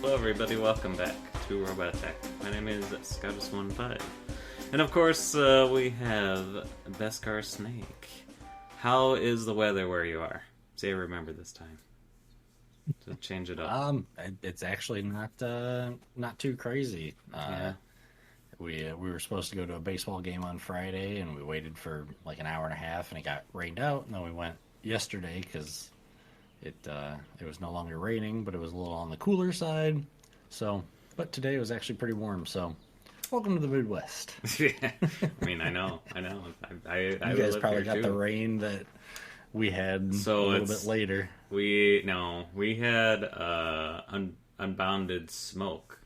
Hello everybody, welcome back to Robot Attack. My name is Scotus15. And of course, we have Beskar Snake. How is the weather where you are? See, I remember this time. To change it up. It's actually not too crazy. Yeah. We were supposed to go to a baseball game on Friday, and we waited for like an hour and a half, and it got rained out. And then we went yesterday because it was no longer raining, but it was a little on the cooler side. So, but today it was actually pretty warm. So, welcome to the Midwest. Yeah, I mean, I know. I You guys probably got the rain that we had a little bit later. We had unbounded smoke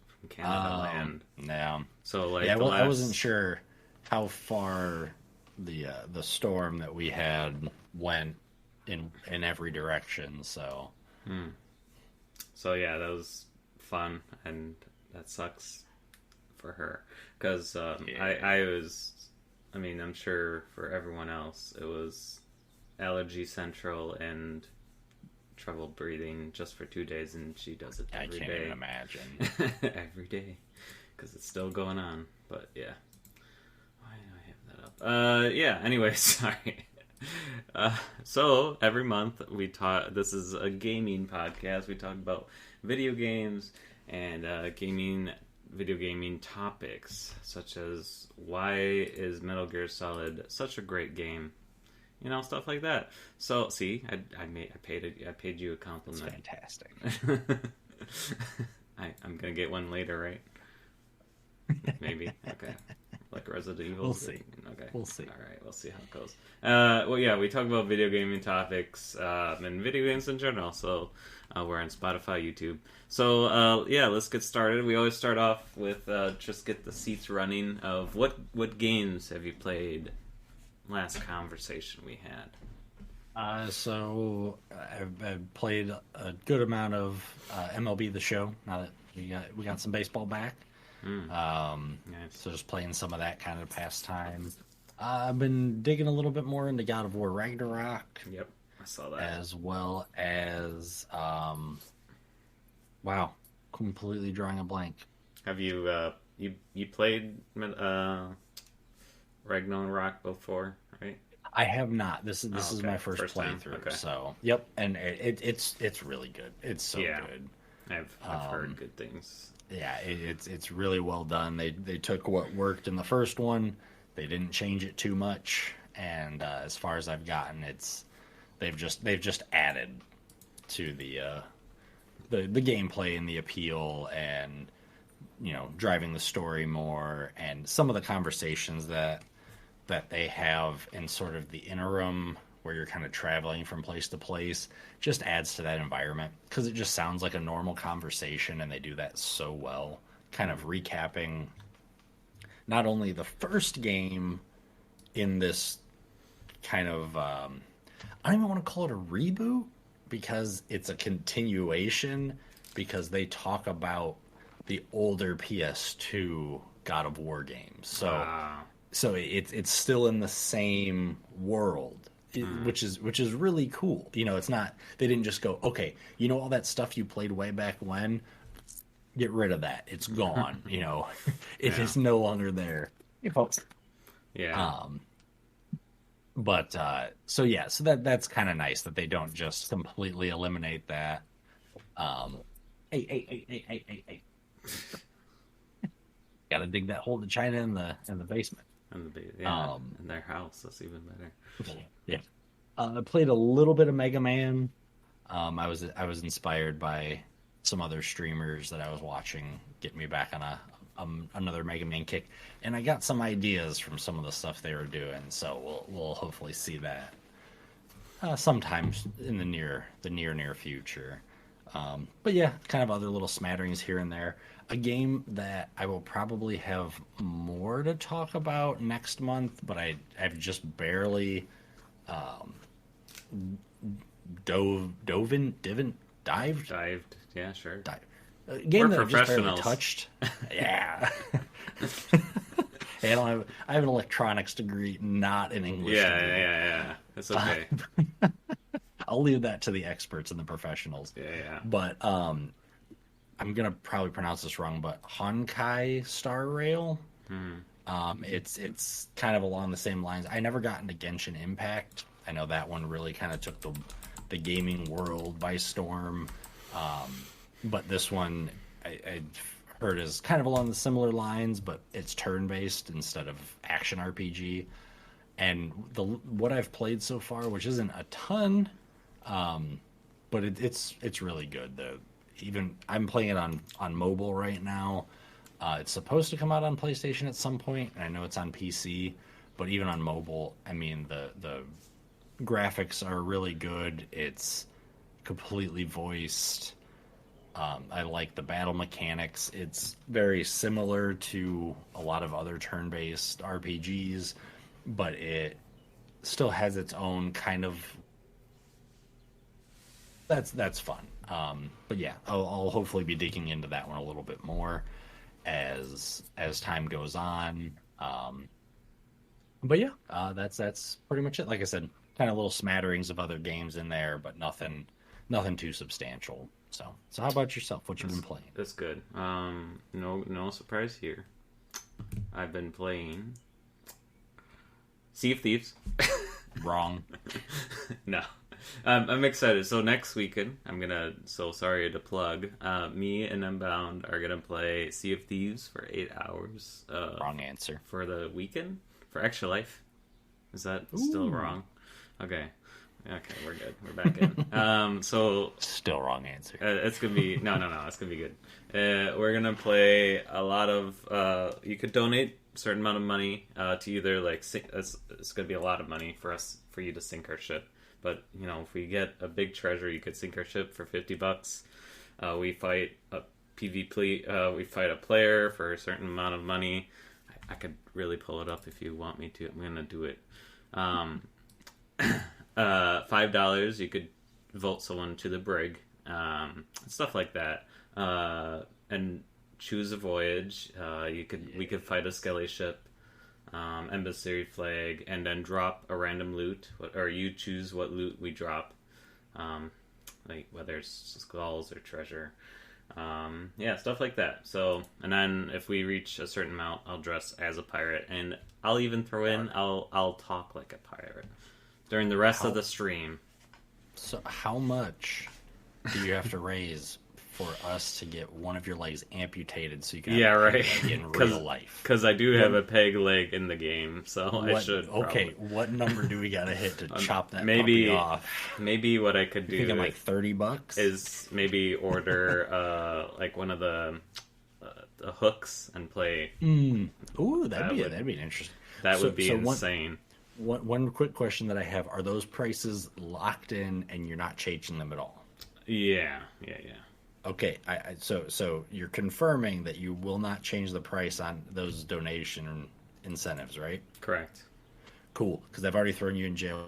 from Canada land. Yeah. So like, yeah, well, I wasn't sure how far the storm that we had went in every direction. So. So yeah, that was fun, and that sucks for her because I mean, I'm sure for everyone else it was allergy central and trouble breathing just for 2 days, and she does it every day. I can't even imagine. Every day, because it's still going on. But yeah, why do I have that up? Yeah. Anyway, sorry. So every month we talk. This is a gaming podcast. We talk about video games and video gaming topics, such as why is Metal Gear Solid such a great game. You know, stuff like that. So, see, I paid you a compliment. That's fantastic. I'm gonna get one later, right? Maybe. Okay. Like Resident Evil. We'll see. Okay. We'll see. All right. We'll see how it goes. Well, yeah, we talk about video gaming topics and video games in general. So we're on Spotify, YouTube. So yeah, let's get started. We always start off with just get the seats running of what games have you played. Last conversation we had. So I've played a good amount of MLB The Show. Now that we got some baseball back, Nice. So just playing some of that kind of pastime. I've been digging a little bit more into God of War Ragnarok. Yep, I saw that. As well as wow, completely drawing a blank. Have you you played Ragnarok before, right? I have not. This is my first playthrough. Okay. So yep, and it's really good. It's so good. I've heard good things. Yeah, it's really well done. They took what worked in the first one, they didn't change it too much, and as far as I've gotten, they've just added to the gameplay and the appeal, and you know, driving the story more, and some of the conversations that they have in sort of the interim where you're kind of traveling from place to place just adds to that environment, because it just sounds like a normal conversation, and they do that so well, kind of recapping not only the first game in this kind of I don't even want to call it a reboot, because it's a continuation, because they talk about the older PS2 God of War games. So it's still in the same world, which is really cool. You know, it's not, they didn't just go, okay, you know, all that stuff you played way back when, get rid of that. It's gone. You know, it is no longer there. Yeah. But so yeah, so that's kind of nice that they don't just completely eliminate that. Hey. Gotta dig that hole to China in the basement. In their house, that's even better. Yeah. I played a little bit of Mega Man. I was inspired by some other streamers that I was watching get me back on another Mega Man kick, and I got some ideas from some of the stuff they were doing. So we'll hopefully see that sometimes in the near future. But yeah, kind of other little smatterings here and there. A game that I will probably have more to talk about next month, but I've just barely dived. Yeah, sure. A game We're that I've just barely professionals. touched. Yeah. Hey, I have an electronics degree, not an English degree. Yeah. It's okay. I'll leave that to the experts and the professionals. Yeah. But I'm gonna probably pronounce this wrong, but Honkai Star Rail. Hmm. It's kind of along the same lines. I never got into Genshin Impact. I know that one really kind of took the gaming world by storm. But this one I heard is kind of along the similar lines, but it's turn based instead of action RPG. And what I've played so far, which isn't a ton, but it's really good. Even I'm playing it on mobile right now. It's supposed to come out on PlayStation at some point, and I know it's on PC. But even on mobile, I mean the graphics are really good. It's completely voiced. I like the battle mechanics. It's very similar to a lot of other turn-based RPGs, but it still has its own kind of. That's fun. But yeah, I'll hopefully be digging into that one a little bit more as time goes on. But yeah, that's pretty much it. Like I said, kind of little smatterings of other games in there, but nothing too substantial. So how about yourself? What you been playing? That's good. No surprise here. I've been playing Sea of Thieves. Wrong. No. I'm excited. So next weekend, so sorry to plug, me and Unbound are gonna play Sea of Thieves for 8 hours. Wrong answer. For the weekend? For Extra Life? Is that still wrong? Okay, we're good. We're back in. So still wrong answer. It's gonna be no. It's gonna be good. We're gonna play a lot of. You could donate a certain amount of money to either it's gonna be a lot of money for you to sink our ship. But if we get a big treasure, you could sink our ship for $50. We fight a PvP. We fight a player for a certain amount of money. I could really pull it up if you want me to. I'm gonna do it. $5, you could vote someone to the brig, stuff like that, and choose a voyage. We could fight a skelly ship, embassy flag, and then drop a random loot, or you choose what loot we drop, like whether it's skulls or treasure, stuff like that. So, and then if we reach a certain amount, I'll dress as a pirate, and I'll even throw in I'll talk like a pirate during the rest of the stream. So how much do you have to raise for us to get one of your legs amputated so you can have a peg leg in real life? Because I do have a peg leg in the game, so I should probably. What number do we gotta hit to chop that puppy off? Maybe what I could do thinking like $30 is maybe order like one of the hooks and play. Ooh, that'd be interesting. That would be insane. One quick question that I have: are those prices locked in, and you're not changing them at all? Yeah. Okay, so you're confirming that you will not change the price on those donation incentives, right? Correct. Cool, because I've already thrown you in jail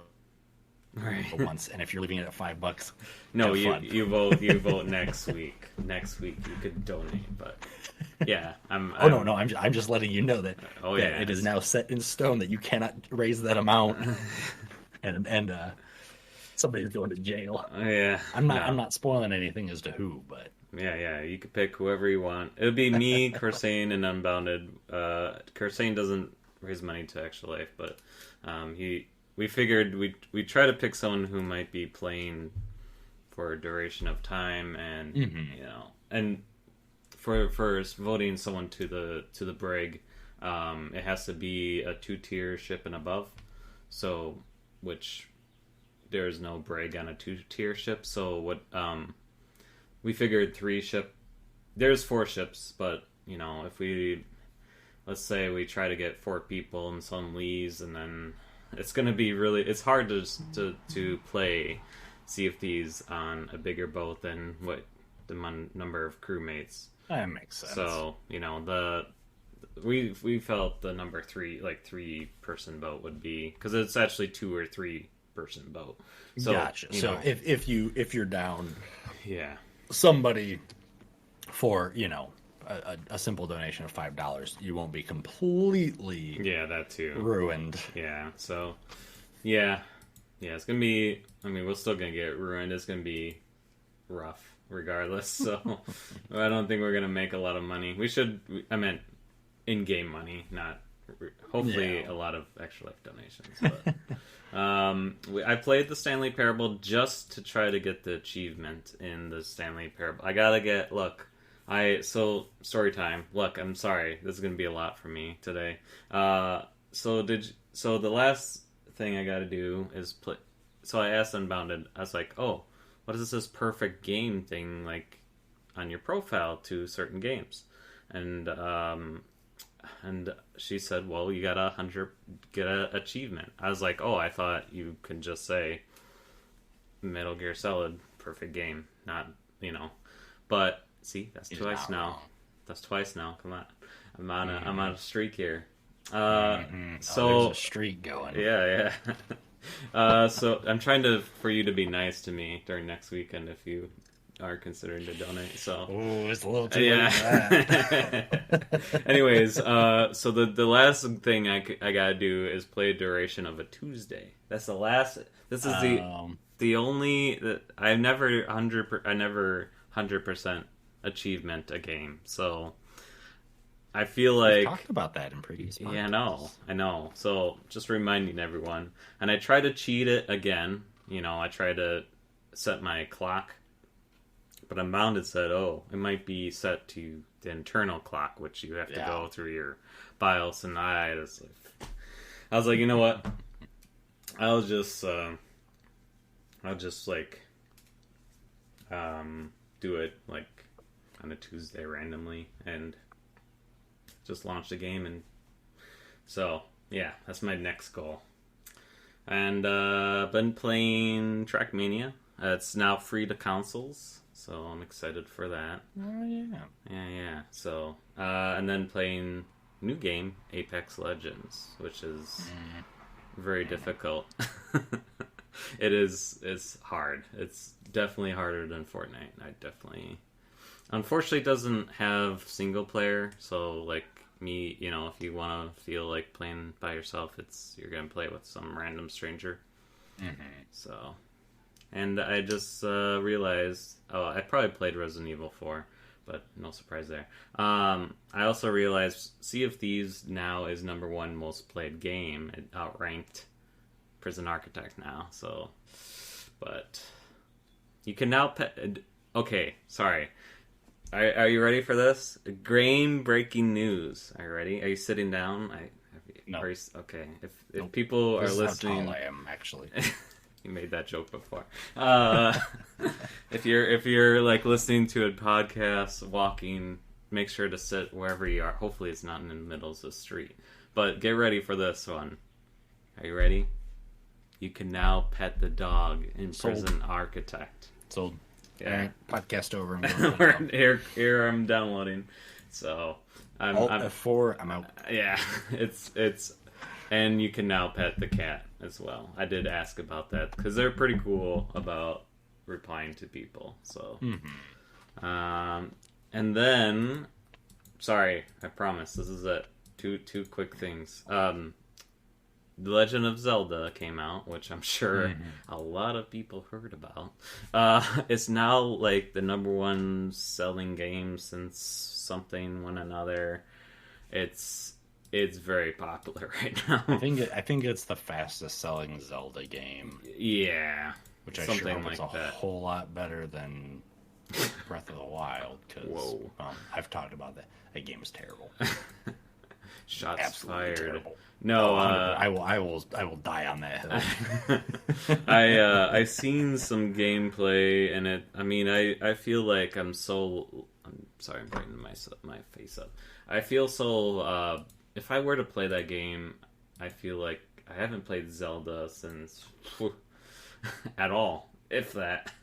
once, and if you're leaving it at $5, no, you vote next week. Next week you could donate, but yeah, no, I'm just letting you know that. That it is now set in stone that you cannot raise that amount, and somebody's going to jail. Yeah, I'm not spoiling anything as to who, but yeah, you could pick whoever you want. It would be me, Corsane, and Unbounded. Corsane doesn't raise money to Extra Life, but we figured we'd try to pick someone who might be playing for a duration of time, and and for voting someone to the brig, it has to be a 2-tier ship and above. So, which there's no brig on a 2-tier ship. So what we figured 3 ship. There's 4 ships, but if let's say we try to get 4 people and some leaves, and then it's going to be it's hard to play Sea of Thieves on a bigger boat than what the number of crewmates. That makes sense. So we felt the number 3, like 3-person boat would be, because it's actually 2 or 3-person boat. So, gotcha. So if you're down, yeah, somebody for a simple donation of $5, you won't be completely that too ruined. Yeah. So yeah, it's gonna be. I mean, we're still gonna get ruined. It's gonna be rough. regardless. So I don't think we're gonna make a lot of money. I meant in-game money, not hopefully a lot of extra life donations. But I played the Stanley Parable just to try to get the achievement in the Stanley Parable. I gotta get story time. Look, I'm sorry, this is gonna be a lot for me today. So the last thing I gotta do is play. So I asked Unbounded. I was like, oh, what is this perfect game thing like on your profile to certain games? And she said, well, you gotta get an achievement. I was like, oh, I thought you could just say Metal Gear Solid perfect game, not But see, that's twice now. Wrong. That's twice now. Come on, I'm on a streak here. So there's a streak going. Yeah. So I'm trying for you to be nice to me during next weekend if you are considering to donate. So it's a little too late for that. Anyways, so the last thing I gotta do is play a duration of a Tuesday. That's the last. This is the only that I never 100% achievement a game. So I feel like we've talked about that in previous podcasts. Yeah, I know. So just reminding everyone, and I try to cheat it again. I try to set my clock, but Unbounded said, "Oh, it might be set to the internal clock, which you have to go through your BIOS." And I was like, you know what? I'll just do it like on a Tuesday randomly and just launch the game. And so yeah, that's my next goal. And been playing Trackmania. It's now free to consoles, so I'm excited for that. Oh yeah. So and then playing new game, Apex Legends, which is very difficult. It's hard. It's definitely harder than Fortnite. Unfortunately, it doesn't have single player, so like me, if you want to feel like playing by yourself, you're gonna play with some random stranger. So, and I just realized, I probably played Resident Evil 4, but no surprise there. I also realized Sea of Thieves now is #1 most played game. It outranked Prison Architect now. So, but you can now okay, sorry. Are you ready for this? Game-breaking news. Are you ready? Are you sitting down? No. Okay. If people are listening, how tall I am, actually. You made that joke before. If you're like listening to a podcast, walking, make sure to sit wherever you are. Hopefully, it's not in the middle of the street. But get ready for this one. Are you ready? You can now pet the dog in Prison Architect. Sold. Yeah. All right, podcast over. I'm here I'm downloading. So I'm F4. I'm out. Yeah, it's and you can now pet the cat as well. I did ask about that because they're pretty cool about replying to people. So, and then, sorry, I promise this is it. Two quick things. The Legend of Zelda came out, which I'm sure a lot of people heard about. It's now like the #1 selling game since something one another. It's very popular right now. I think it's the fastest selling Zelda game. Yeah, which I sure hope is a whole lot better than Breath of the Wild. Because I've talked about that. That game is terrible. Shots absolutely fired. Terrible. No, I will die on that hill. I seen some gameplay and I feel like I'm sorry, I'm brightening my face up. I feel so if I were to play that game, I feel like I haven't played Zelda since at all, if that.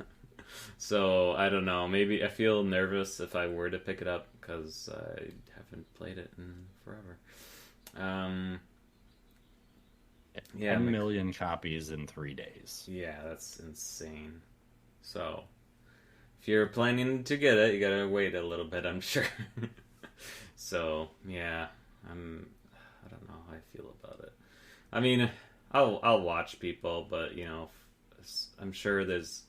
So I don't know. Maybe I feel nervous if I were to pick it up because I haven't played it in forever. Yeah, 10 million copies in 3 days. Yeah, that's insane. So, if you're planning to get it, you gotta wait a little bit, I'm sure. So, yeah, I don't know how I feel about it. I mean, I'll watch people, but I'm sure there's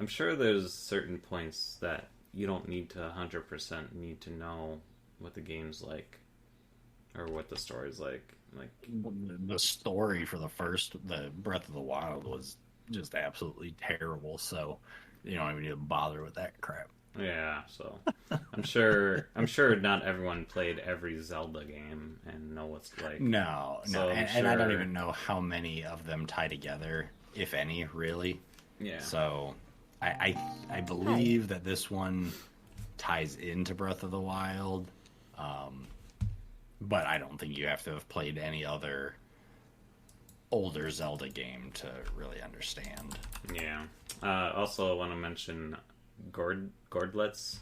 I'm sure there's certain points that you don't need to 100% need to know what the game's like or what the story's like. Like the story for the Breath of the Wild was just absolutely terrible. So you don't even need to bother with that crap. yeah, so I'm sure not everyone played every Zelda game and know what's like. No, So and I don't even know how many of them tie together, if any, really. Yeah. So I believe that this one ties into Breath of the Wild, but I don't think you have to have played any other older Zelda game to really understand. Yeah. Also, I want to mention Gordlets,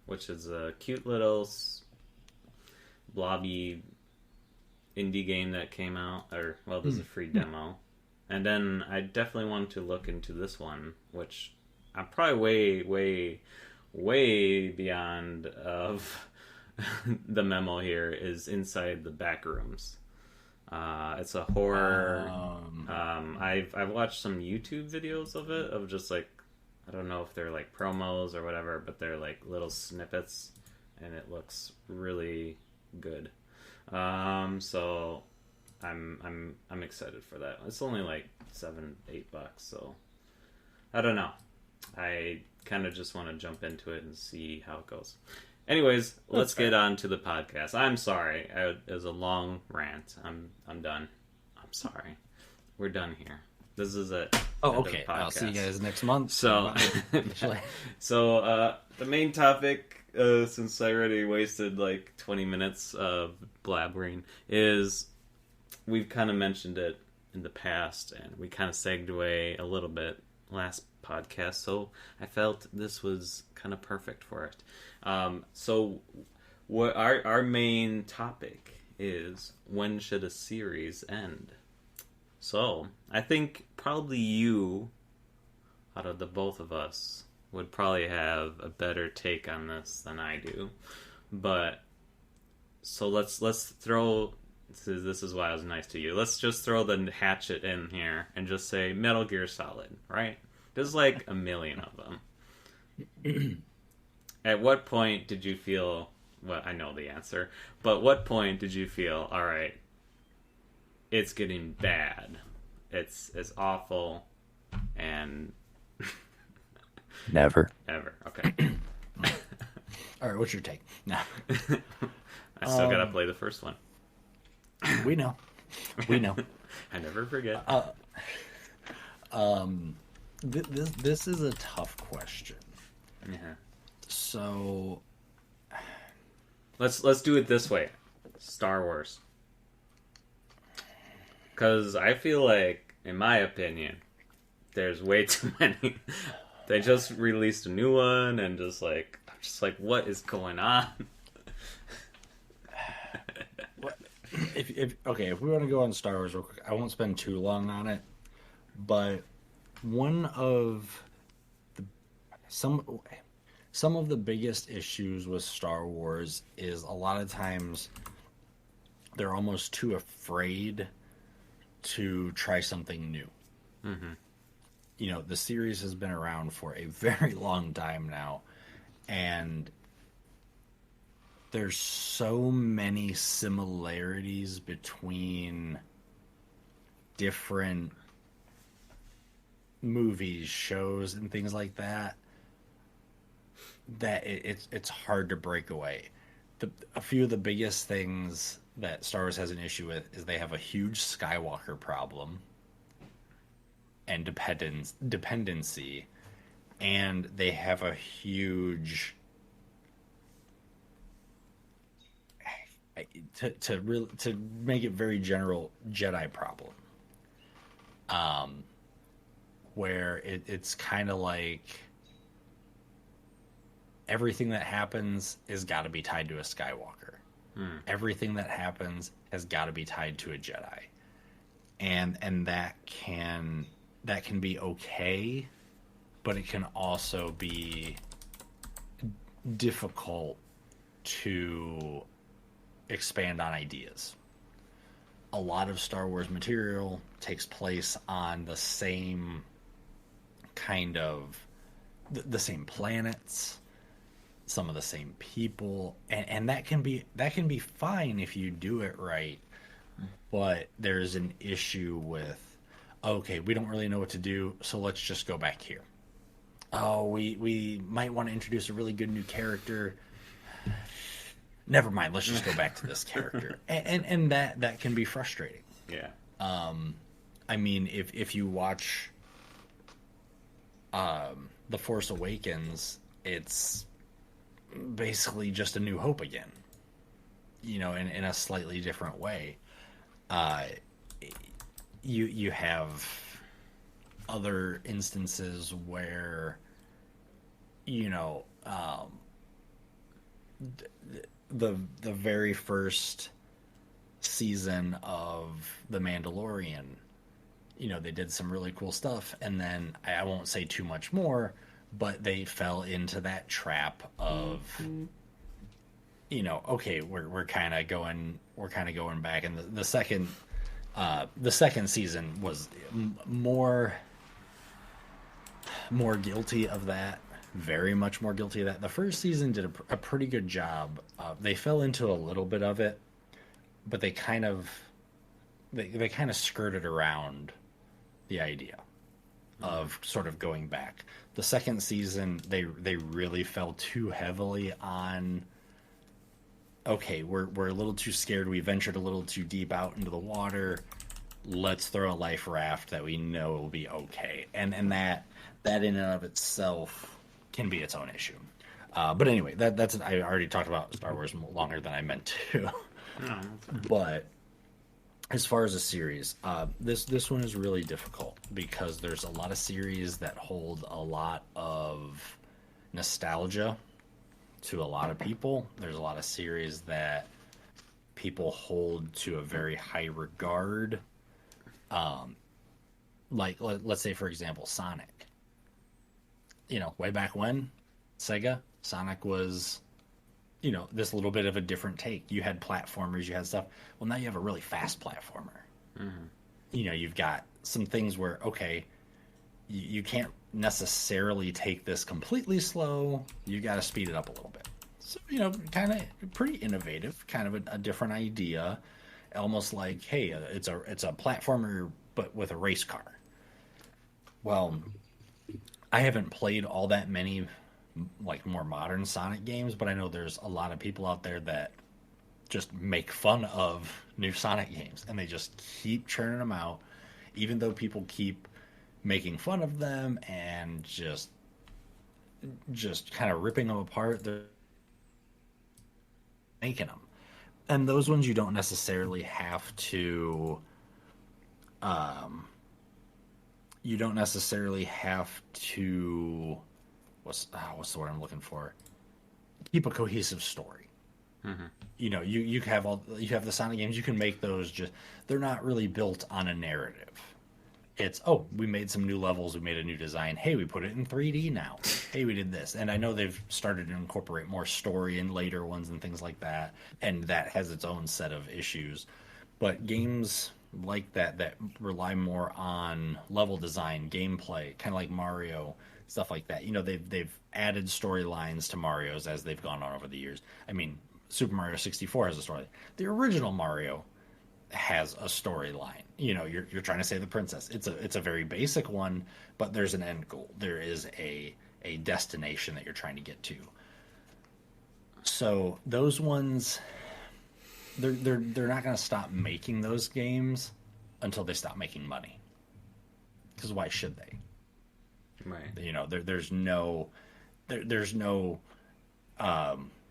which is a cute little blobby indie game that came out, or well, there's a free demo. And then I definitely want to look into this one, which I'm probably way beyond of the memo here, is Inside the Backrooms. It's a horror. I've watched some YouTube videos of it, of just like, I don't know if they're like promos or whatever, but they're like little snippets, and it looks really good. So I'm excited for that. It's only like $7-8, so I don't know. I kind of just want to jump into it and see how it goes. Anyways, let's get on to the podcast. I'm sorry. It was a long rant. I'm done. I'm sorry. We're done here. This is it. Oh, okay. I'll see you guys next month. So, the main topic, since I already wasted like 20 minutes of blabbering, is we've kind of mentioned it in the past, and we kind of segued away a little bit last podcast, so I felt this was kind of perfect for it. So what our main topic is, when should a series end? So I think probably you, out of the both of us, would probably have a better take on this than I do. But so let's throw, this is why I was nice to you, let's just throw the hatchet in here and just say Metal Gear Solid, right? There's like a million of them. At what point did you feel, well, I know the answer, but what point did you feel, all right, it's getting bad, it's awful, and never. Okay. All right, what's your take? No. I still gotta play the first one. We know. I never forget. This is a tough question. Yeah. So let's do it this way. Star Wars. Because I feel like, in my opinion, there's way too many. They just released a new one, and I'm just like, what is going on? If we want to go on Star Wars real quick, I won't spend too long on it, but one of some of the biggest issues with Star Wars is a lot of times they're almost too afraid to try something new. Mm-hmm. You know, the series has been around for a very long time now, and there's so many similarities between different movies, shows, and things like that, that it's hard to break away. A few of the biggest things that Star Wars has an issue with is they have a huge Skywalker problem and dependency, and they have a huge, to make it very general, Jedi problem. Where it's kind of like everything that happens has got to be tied to a Skywalker. Everything that happens has got to be tied to a Jedi, and that can be okay, but it can also be difficult to expand on ideas. A lot of Star Wars material takes place on the same kind of the same planets, some of the same people, and that can be fine if you do it right. But there's an issue with, okay, we don't really know what to do, so let's just go back here. Oh, we might want to introduce a really good new character. Never mind, let's just go back to this character. And that can be frustrating. Yeah. I mean, if you watch The Force Awakens, it's basically just A New Hope again. You know, in a slightly different way. You have other instances where, you know, the very first season of The Mandalorian, you know, they did some really cool stuff, and then I won't say too much more, but they fell into that trap of, you know, okay, we're kind of going back, and the second season was more guilty of that, very much more guilty of that. The first season did a pretty good job. They fell into a little bit of it, but they kind of skirted around the idea of sort of going back. The second season, they really fell too heavily on, okay, we're a little too scared. We ventured a little too deep out into the water. Let's throw a life raft that we know will be okay. And that in and of itself can be its own issue. But anyway, that's I already talked about Star Wars longer than I meant to. No, But as far as a series, this one is really difficult because there's a lot of series that hold a lot of nostalgia to a lot of people. There's a lot of series that people hold to a very high regard. Like let's say, for example, Sonic. You know, way back when, Sega, Sonic was, you know, this little bit of a different take. You had platformers, you had stuff. Well, now you have a really fast platformer. Mm-hmm. You know, you've got some things where, okay, you can't necessarily take this completely slow. You got to speed it up a little bit. So, you know, kind of pretty innovative, kind of a different idea. Almost like, hey, it's a platformer, but with a race car. Well, I haven't played all that many like more modern Sonic games, but I know there's a lot of people out there that just make fun of new Sonic games, and they just keep churning them out, even though people keep making fun of them and just kind of ripping them apart. They're making them, and those ones you don't necessarily have to. You don't necessarily have to. What's the word I'm looking for? Keep a cohesive story. Mm-hmm. You know, you have the Sonic games. You can make those they're not really built on a narrative. It's, oh, we made some new levels, we made a new design. Hey, we put it in 3D now. Hey, we did this. And I know they've started to incorporate more story in later ones and things like that, and that has its own set of issues. But games like that rely more on level design, gameplay, kind of like Mario, stuff like that. You know, they've added storylines to Mario's as they've gone on over the years. I mean, Super Mario 64 has a story. The original Mario has a storyline. You know, you're trying to save the princess. It's a very basic one, but there's an end goal. There is a destination that you're trying to get to. So those ones, they're not going to stop making those games until they stop making money. Because why should they? Right. You know, there's no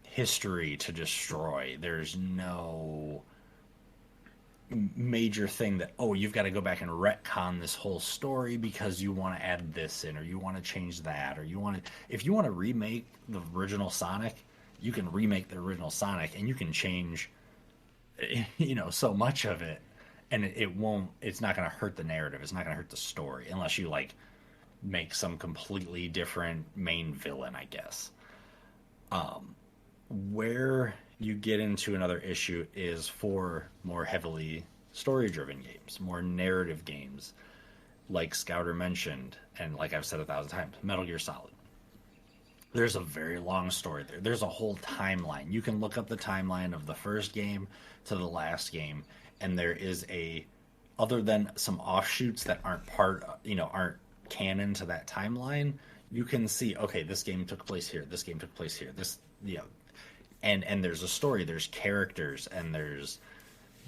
history to destroy. There's no major thing that, oh, you've got to go back and retcon this whole story because you want to add this in, or you want to change that, or if you want to remake the original Sonic, you can remake the original Sonic, and you can change, you know, so much of it, and it's not going to hurt the narrative. It's not going to hurt the story unless you like make some completely different main villain, I guess. Where you get into another issue is for more heavily story-driven games, more narrative games, like Scouter mentioned, and like I've said 1,000 times, Metal Gear Solid. There's a very long story there. There's a whole timeline. You can look up the timeline of the first game to the last game, and there is other than some offshoots that aren't aren't canon to that timeline, you can see, okay, this game took place here, this game took place here, and there's a story, there's characters, and there's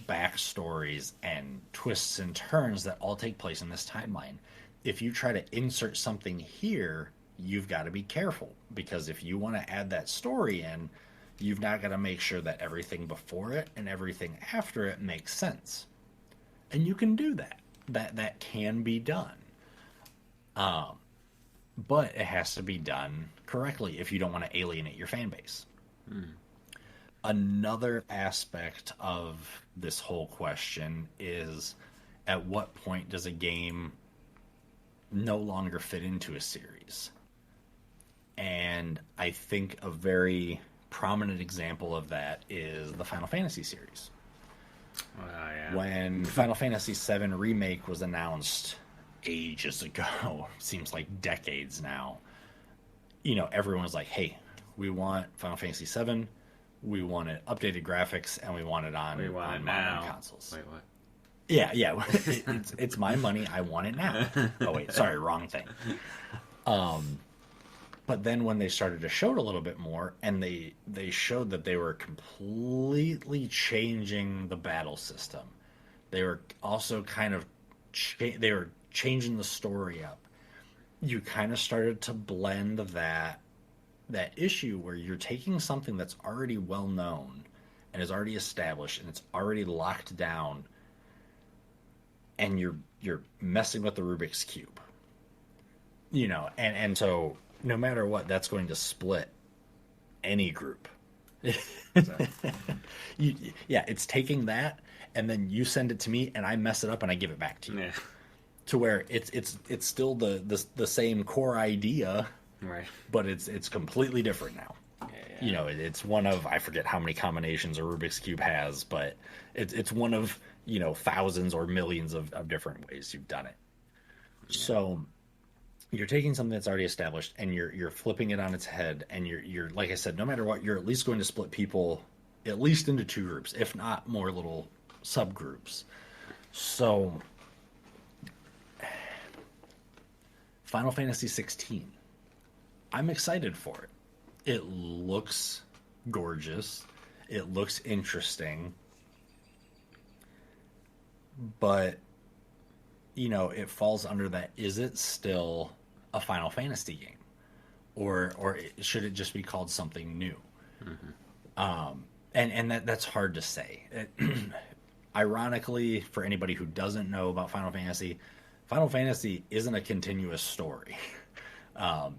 backstories and twists and turns that all take place in this timeline. If you try to insert something here, you've got to be careful, because if you want to add that story in, you've not got to make sure that everything before it and everything after it makes sense. And you can do that. That can be done. But it has to be done correctly if you don't want to alienate your fan base. Another aspect of this whole question is, at what point does a game no longer fit into a series? And I think a very prominent example of that is the Final Fantasy series. Yeah. When Final Fantasy VII Remake was announced ages ago, seems like decades now, everyone was like, hey, we want Final Fantasy VII, we want it updated graphics, and we want it on modern consoles. Wait, what? Yeah. It's my money. I want it now. Oh, wait, sorry, wrong thing. But then when they started to show it a little bit more, and they showed that they were completely changing the battle system. They were also kind of they were changing the story up. You kind of started to blend that issue where you're taking something that's already well known and is already established and it's already locked down, and you're messing with the Rubik's Cube. And so no matter what, that's going to split any group. It's taking that, and then you send it to me, and I mess it up, and I give it back to you. Yeah. To where it's still the same core idea, Right. but it's completely different now. Yeah. It's one of, I forget how many combinations a Rubik's Cube has, but it's one of thousands or millions of different ways you've done it. Yeah. So you're taking something that's already established, and you're flipping it on its head, and you're like I said, no matter what, you're at least going to split people at least into two groups, if not more little subgroups. So Final Fantasy 16, I'm excited for it. It looks gorgeous. It looks interesting. But it falls under that, is it still a Final Fantasy game? Or should it just be called something new? Mm-hmm. And that's hard to say. Ironically, for anybody who doesn't know about Final Fantasy isn't a continuous story.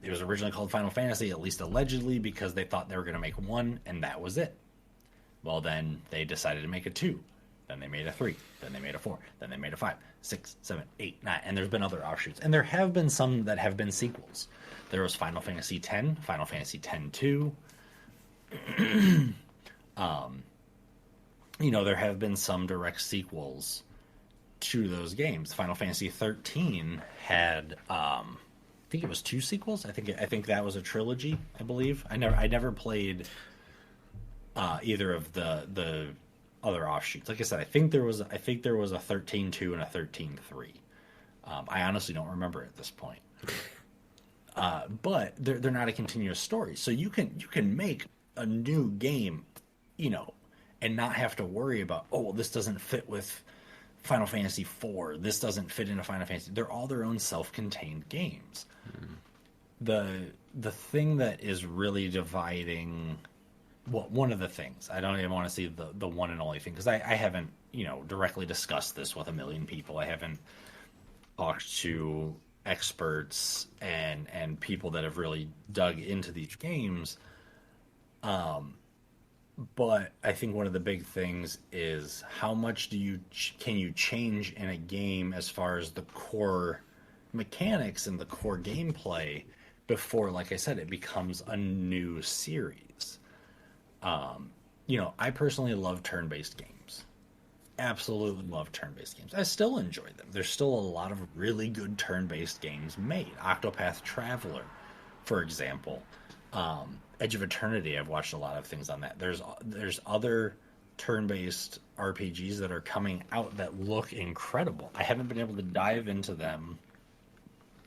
It was originally called Final Fantasy, at least allegedly, because they thought they were going to make one, and that was it. Well, then they decided to make a 2. Then they made a 3. Then they made a 4. Then they made a 5, 6, 7, 8, 9. And there's been other offshoots. And there have been some that have been sequels. There was Final Fantasy X, Final Fantasy X-2. There have been some direct sequels to those games. Final Fantasy 13 had, I think it was 2 sequels. I think that was a trilogy, I believe. I never played either of the other offshoots. Like I said, I think there was a 13-2 and a 13-3. I honestly don't remember at this point. But they're not a continuous story. So you can make a new game, and not have to worry about, this doesn't fit with Final Fantasy IV. This doesn't fit into Final Fantasy. They're all their own self-contained games. Mm. The thing that is really dividing, one of the things, I don't even want to say the one and only thing, because I haven't directly discussed this with a million people. I haven't talked to experts and people that have really dug into these games. But I think one of the big things is, how much can you change in a game as far as the core mechanics and the core gameplay before, like I said, it becomes a new series. I personally love turn-based games. Absolutely love turn-based games. I still enjoy them. There's still a lot of really good turn-based games made. Octopath Traveler, for example. Edge of Eternity, I've watched a lot of things on that. There's other turn-based RPGs that are coming out that look incredible. I haven't been able to dive into them,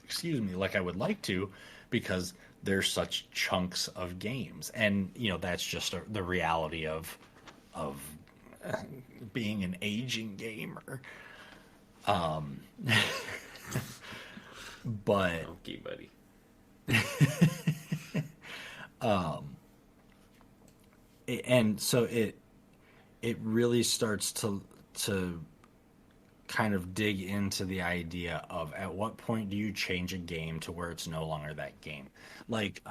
excuse me, like I would like to, because they're such chunks of games, and that's just the reality of being an aging gamer. But okay, buddy. And so it really starts to kind of dig into the idea of at what point do you change a game to where it's no longer that game. Like,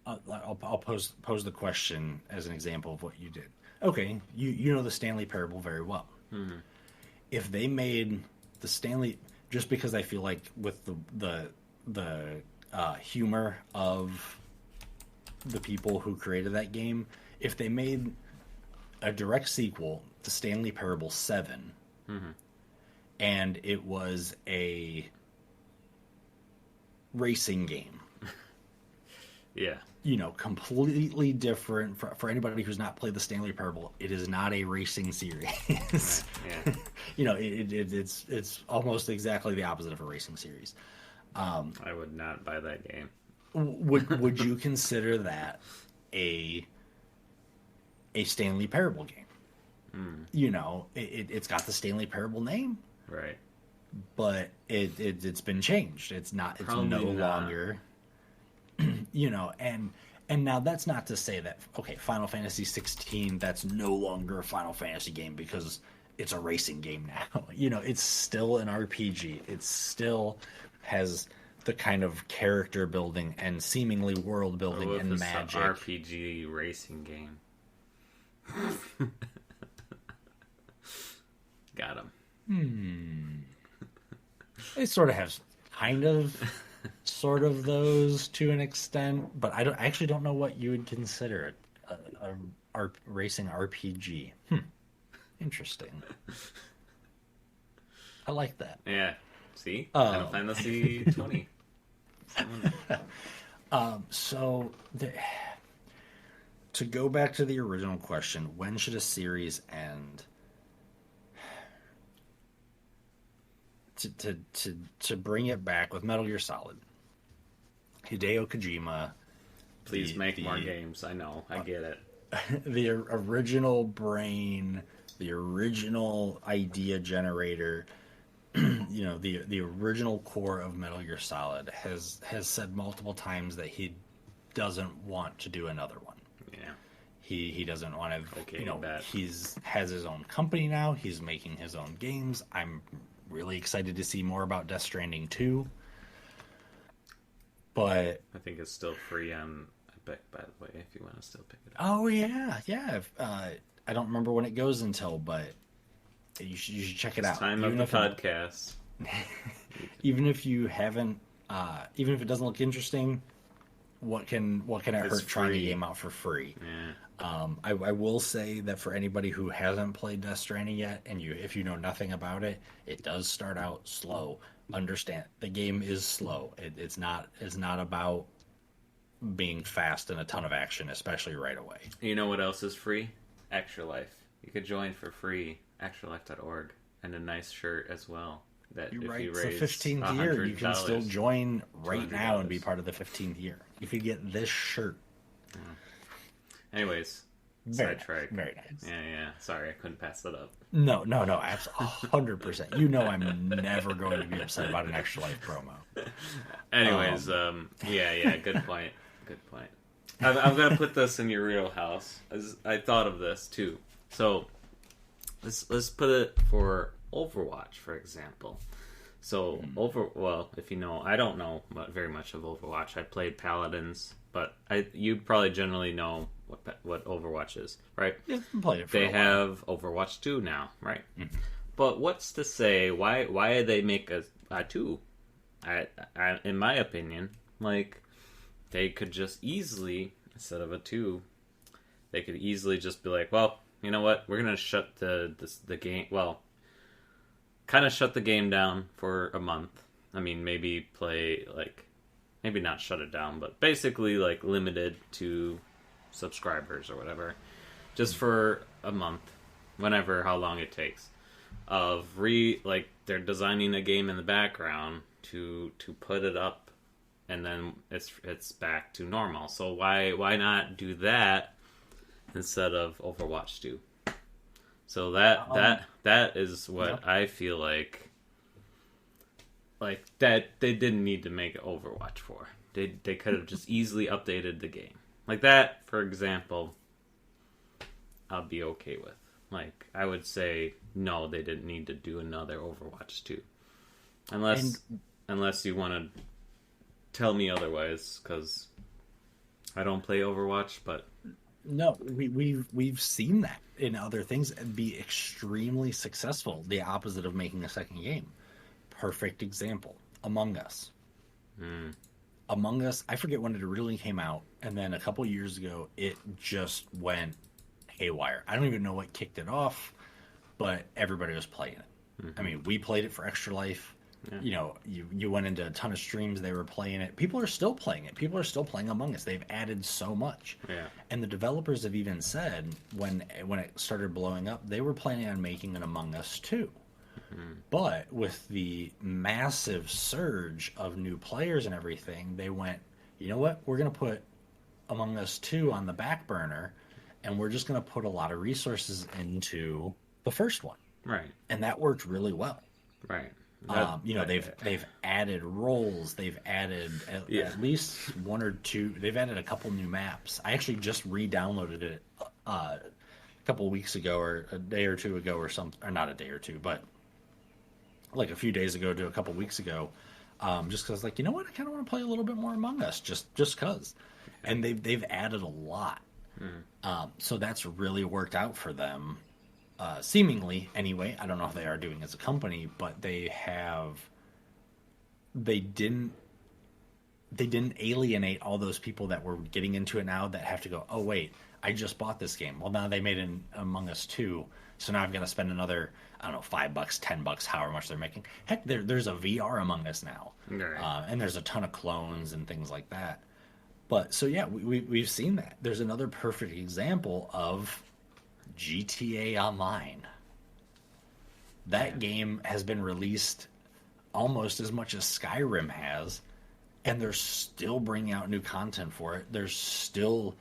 I'll pose the question as an example of what you did. Okay, you know the Stanley Parable very well. Mm-hmm. If they made the Stanley, just because I feel like with the humor of the people who created that game, if they made a direct sequel to Stanley Parable 7, mm-hmm. and it was a racing game. Yeah. Completely different. For anybody who's not played the Stanley Parable, it is not a racing series. Right. Yeah. It's almost exactly the opposite of a racing series. I would not buy that game. Would you consider that a Stanley Parable game? Mm. It's got the Stanley Parable name, right? But it's been changed. It's not. It's Probably no not. longer. And now that's not to say that Final Fantasy 16, that's no longer a Final Fantasy game because it's a racing game now. It's still an RPG. It still has the kind of character building and seemingly world building and magic. RPG racing game. Got him. It sort of has sort of those to an extent, but I actually don't know what you would consider a racing RPG. Interesting. I like that. Yeah. See? Final Fantasy 20. To go back to the original question, when should a series end? To bring it back with Metal Gear Solid, Hideo Kojima. Please make more games. I know. I get it. The original brain, the original idea generator, the original core of Metal Gear Solid has said multiple times that he doesn't want to do another one. Yeah. He doesn't want to. Okay, he's has his own company now. He's making his own games. I'm really excited to see more about Death Stranding 2. But I think it's still free on Epic, by the way, if you want to still pick it up. Oh yeah. I don't remember when it goes until, but you should check it out. Time of the podcast. Even if you haven't, even if it doesn't look interesting, what can it hurt trying a game out for free? Yeah. I will say that for anybody who hasn't played Death Stranding yet, and if you know nothing about it, it does start out slow. Understand, the game is slow. It's not about being fast and a ton of action, especially right away. You know what else is free? Extra Life. You could join for free, extralife.org, and a nice shirt as well. That You're if right, you it's raise the 15th year. You can still join right now and be $200. part of the 15th year. You could get this shirt. Yeah. Anyways, Sidetrack. Very nice. Yeah. Sorry, I couldn't pass that up. No, 100%. You know I'm never going to be upset about an Extra Life promo. Anyways, yeah, good point. Good point. I'm going to put this in your real house. I thought of this, too. So, let's put it for Overwatch, for example. So, if you know, I don't know very much of Overwatch. I played Paladins, but you probably generally know what Overwatch is, right? Yeah, I played it for They a while. have Overwatch 2 now, right? Mm-hmm. But what's to say, why did they make a 2? In my opinion, like, they could just easily, instead of a 2, they could easily just be like, well, you know what, we're going to shut the game, kind of shut the game down for a month. I mean, maybe play, like, maybe not shut it down, but basically like limited to subscribers or whatever, just for a month, whenever, how long it takes, of like they're designing a game in the background to put it up, and then it's back to normal. So why not do that instead of Overwatch 2? So that is what I feel like that they didn't need to make Overwatch 4. They could have just easily updated the game. Like that, for example, I'll be okay with. Like, I would say, no, they didn't need to do another Overwatch 2. Unless you want to tell me otherwise, because I don't play Overwatch, but... No, we've seen that in other things and be extremely successful. The opposite of making a second game. Perfect example. Among Us. Among Us, I forget when it originally came out, and then a couple years ago, it just went haywire. I don't even know what kicked it off, but everybody was playing it. I mean, we played it for Extra Life. Yeah. You know, you went into a ton of streams, they were playing it. People are still playing it. People are still playing Among Us. They've added so much. Yeah. And the developers have even said, when it started blowing up, they were planning on making an Among Us 2. But with the massive surge of new players and everything, they went, you know what? We're going to put Among Us 2 on the back burner, and we're just going to put a lot of resources into the first one. Right. And that worked really well. Right. They've added roles. They've added at least one or two. They've added a couple new maps. I actually just re-downloaded it a couple weeks ago, or a day or two ago, or something. Or not a day or two, but like a few days ago to a couple weeks ago, just because, like, you know what, I kind of want to play a little bit more Among Us, just because. And they've added a lot, so that's really worked out for them, seemingly anyway. I don't know how they are doing as a company, but they didn't alienate all those people that were getting into it now that have to go, oh wait, I just bought this game. Well, now they made an Among Us 2, so now I've got to spend another, I don't know, $5, $10, however much they're making. Heck, there's a VR Among Us now, right. And there's a ton of clones and things like that. But so yeah, we've seen that. There's another perfect example of GTA Online. That game has been released almost as much as Skyrim has, and they're still bringing out new content for it. There's still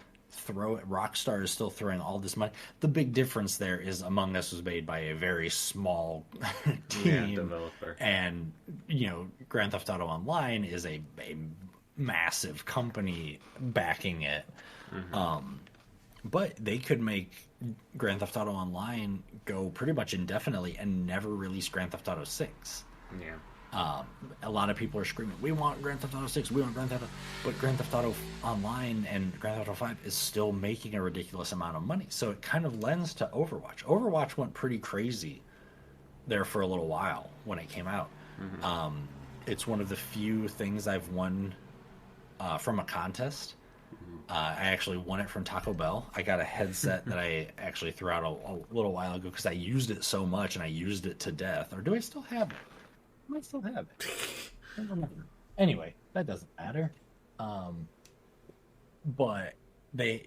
Rockstar is still throwing all this money. The big difference there is Among Us was made by a very small team, developer, and Grand Theft Auto Online is a massive company backing it. But they could make Grand Theft Auto Online go pretty much indefinitely and never release Grand Theft Auto 6. Yeah. A lot of people are screaming, we want Grand Theft Auto 6, we want Grand Theft Auto... But Grand Theft Auto Online and Grand Theft Auto 5 is still making a ridiculous amount of money. So it kind of lends to Overwatch. Overwatch went pretty crazy there for a little while when it came out. It's one of the few things I've won from a contest. I actually won it from Taco Bell. I got a headset that I actually threw out a little while ago because I used it so much and I used it to death. Or do I still have it? I might still have it. I don't remember. Anyway, that doesn't matter. But that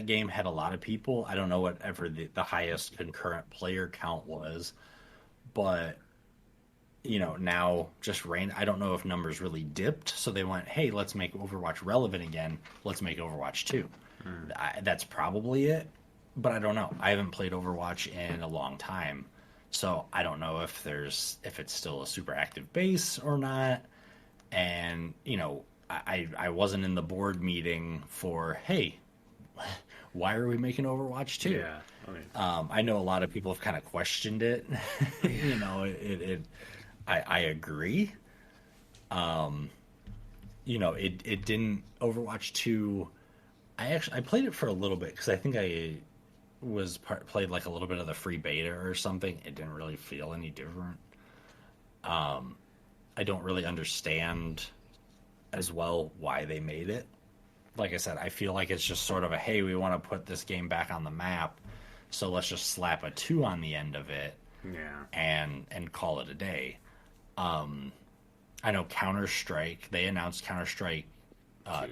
game had a lot of people. I don't know whatever the highest concurrent player count was, but now just rain. I don't know if numbers really dipped, so they went, hey, let's make Overwatch relevant again. Let's make Overwatch 2. That's probably it, but I don't know. I haven't played Overwatch in a long time, so I don't know if it's still a super active base or not. And I wasn't in the board meeting for, hey, why are we making Overwatch 2? Yeah, I know a lot of people have kind of questioned it. I agree. It didn't. Overwatch 2. I played it for a little bit because I think I played like a little bit of the free beta or something. It didn't really feel any different. I don't really understand as well why they made it. Like I said, I feel like it's just sort of a, hey, we want to put this game back on the map, so let's just slap a 2 on the end of it. Yeah. And call it a day. I I know Counter-Strike. They announced Counter-Strike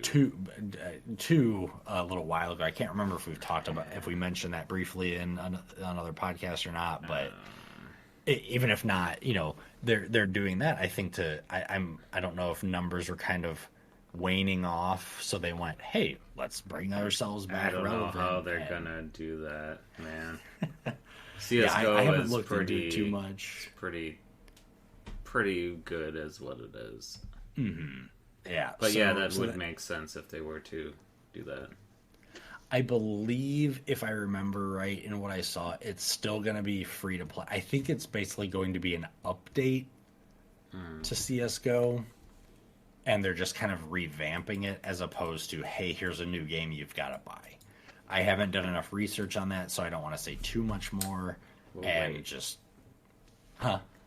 2 a little while ago. I can't remember if we've talked about if we mentioned that briefly in another podcast or not. But even if not, they're doing that. I think I don't know if numbers are kind of waning off, so they went, hey, let's bring ourselves back. I don't relevant. know how they're gonna do that, man. CS:GO I haven't is looked pretty into it too much. Pretty good as what it is. Mm-hmm. Yeah, but that would make sense if they were to do that. I believe, if I remember right in what I saw, it's still going to be free to play. I think it's basically going to be an update to CS:GO, and they're just kind of revamping it as opposed to, hey, here's a new game you've got to buy. I haven't done enough research on that, so I don't want to say too much more.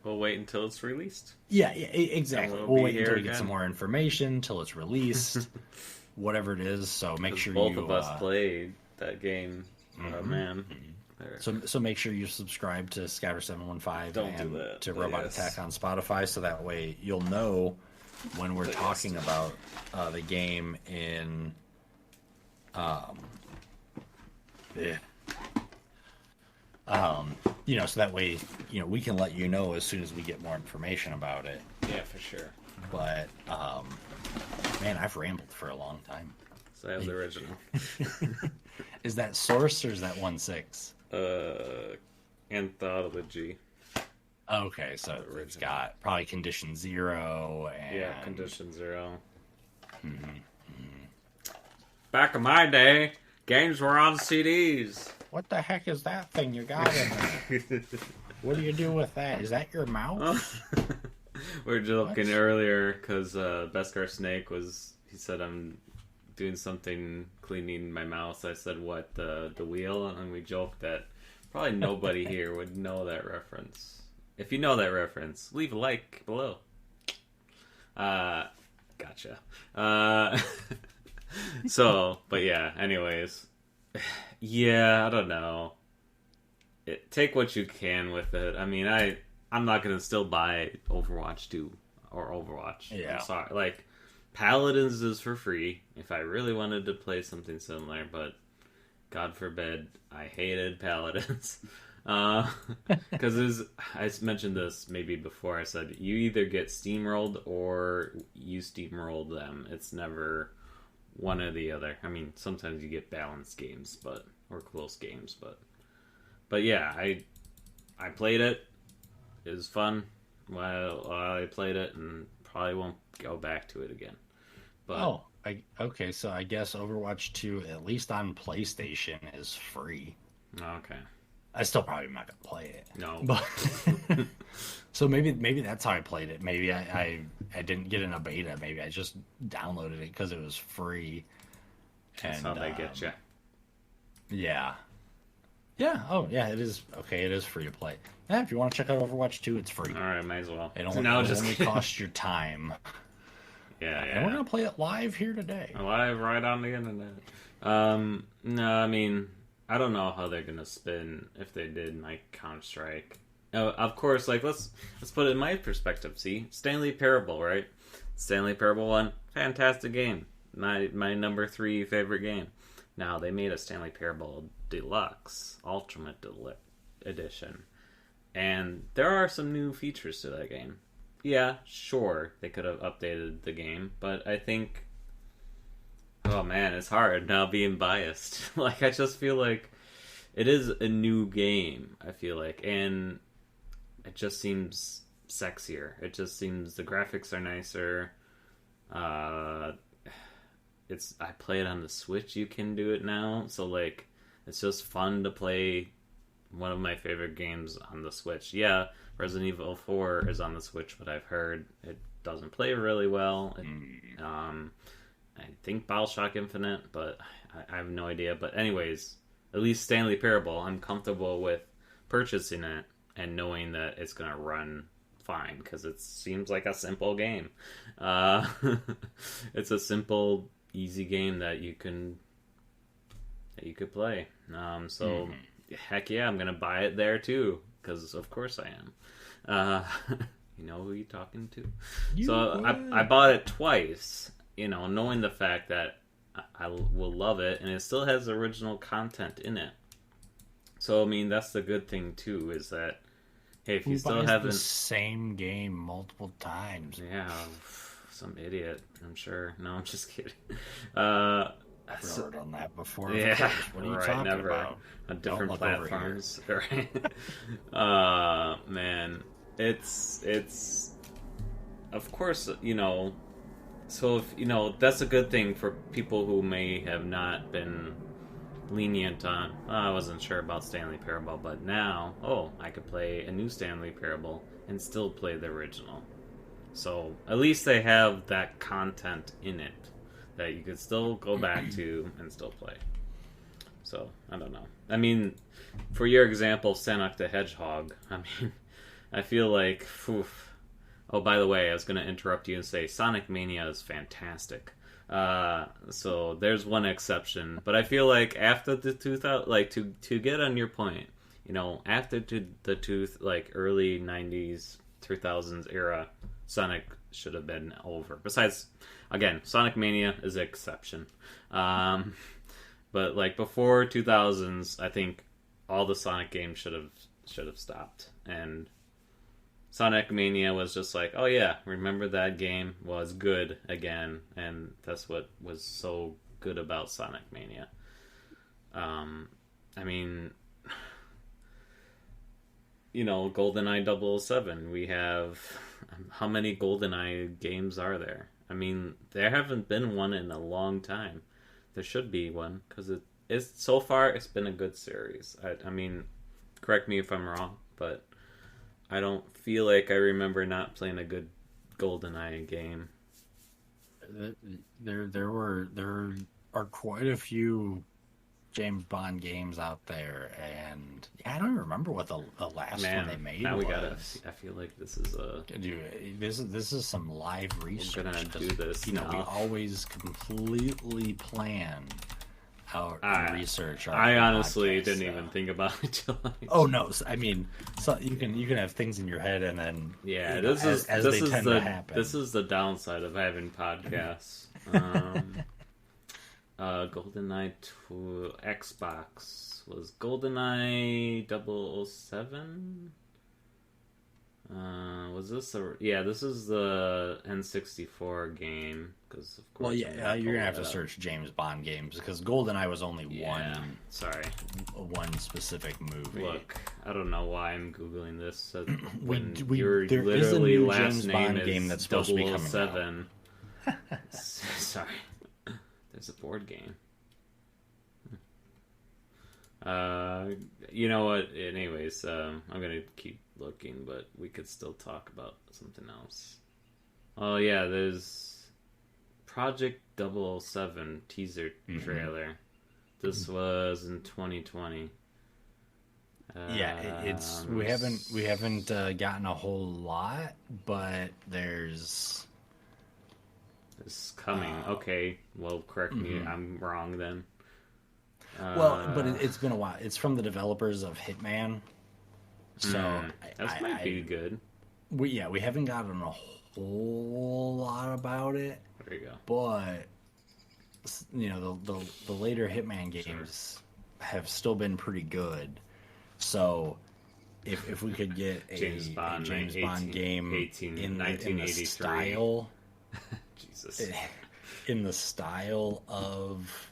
We'll wait until it's released. Yeah, exactly. We'll wait until we get some more information, until it's released, whatever it is. So make sure both of us played that game. Oh, man. So make sure you subscribe to Scatter715 and to Robot Attack on Spotify, so that way you'll know when we're talking about the game in... so that way, we can let you know as soon as we get more information about it. Yeah, for sure. But, man, I've rambled for a long time. So that was the original. Is that Source or is that 1.6? Anthology. Okay, so it's got probably Condition 0 and... Yeah, Condition 0. Back in my day, games were on CDs. What the heck is that thing you got in there? What do you do with that? Is that your mouth? We were joking earlier because Beskar Snake he said, I'm doing something cleaning my mouth. I said, what, the wheel? And we joked that probably nobody here would know that reference. If you know that reference, leave a like below. Gotcha. But yeah, anyways. Yeah, I don't know. Take what you can with it. I mean, I'm not going to still buy Overwatch 2 or Overwatch. Yeah. I'm sorry. Like, Paladins is for free if I really wanted to play something similar, but God forbid, I hated Paladins. Because I mentioned this maybe before. I said, you either get steamrolled or you steamrolled them. It's never... one or the other. I mean, sometimes you get balanced games, or close games, but yeah, I played it. It was fun while I played it, and probably won't go back to it again. But okay. So I guess Overwatch 2, at least on PlayStation, is free. Okay. I still probably not gonna play it. No. But so maybe that's how I played it. Maybe I didn't get in a beta. Maybe I just downloaded it because it was free. That's how they get you. Yeah. Yeah. Oh, yeah. It is okay. It is free to play. Yeah, if you want to check out Overwatch 2, it's free. All right, might as well. It only costs your time. Yeah. And we're gonna play it live here today. Live right on the internet. No, I mean, I don't know how they're gonna spin if they did like Counter-Strike. Of course, like let's put it in my perspective. See, Stanley Parable, right? Stanley Parable 1, fantastic game. My number 3 favorite game. Now they made a Stanley Parable Deluxe, Ultimate Edition, and there are some new features to that game. Yeah, sure, they could have updated the game, but I think, oh man, it's hard now being biased. Like, I just feel like it is a new game, I feel like, and it just seems sexier. It just seems the graphics are nicer. I play it on the Switch, you can do it now, so like, it's just fun to play one of my favorite games on the Switch. Yeah, Resident Evil 4 is on the Switch, but I've heard it doesn't play really well. I think BioShock Infinite, but I have no idea. But anyways, at least Stanley Parable, I'm comfortable with purchasing it and knowing that it's going to run fine, because it seems like a simple game. It's a simple, easy game that you could play. Heck yeah, I'm going to buy it there too, because of course I am. You know who you're talking to. You So I bought it twice, knowing the fact that I will love it, and it still has original content in it. So, I mean, that's the good thing, too, is that, hey, if you still haven't... the same game multiple times? Yeah, some idiot, I'm sure. No, I'm just kidding. I've never done that before. Yeah, what are you talking about? On different platforms. Right. Man, it's of course, so if, that's a good thing for people who may have not been lenient on, I wasn't sure about Stanley Parable, but now, I could play a new Stanley Parable and still play the original. So at least they have that content in it that you could still go back to and still play. So, I don't know. I mean, for your example, Sonic the Hedgehog, I feel like, oh, by the way, I was going to interrupt you and say Sonic Mania is fantastic. So there's one exception, but I feel like after the 2000, like to get on your point, after the early 90s, 2000s era, Sonic should have been over. Besides, again, Sonic Mania is an exception. But before 2000s, I think all the Sonic games should have stopped. And Sonic Mania was just like, oh yeah, remember that game was good again, and that's what was so good about Sonic Mania. I mean, GoldenEye 007, we have... How many GoldenEye games are there? I mean, there haven't been one in a long time. There should be one, because so far it's been a good series. I mean, correct me if I'm wrong, but I don't feel like I remember not playing a good GoldenEye game. There are quite a few James Bond games out there, and I don't even remember what the last one they made now was. I feel like this is this is some live research. We're gonna do this. We always completely plan out and research. I honestly didn't even think about it till oh no! I mean, so you can have things in your head, and then this is the downside of having podcasts. GoldenEye 2 Xbox was GoldenEye 007. Was this this is the N64 game, because of course. Well, you're gonna have to search James Bond games, because GoldenEye was only one specific movie. Look, I don't know why I'm googling this. There is a new James Bond game that's supposed to be coming out. Sorry. There's a board game. You know what? Anyways, I'm gonna keep looking, but we could still talk about something else. Oh yeah, there's Project 007 teaser trailer. This was in 2020. We haven't gotten a whole lot, but there's. It's coming. Okay, well, correct me. I'm wrong then. But it's been a while. It's from the developers of Hitman, so that might be good. We haven't gotten a whole lot about it. There you go. But the later Hitman games have still been pretty good. So if we could get a James Bond game in the style. Jesus. In the style of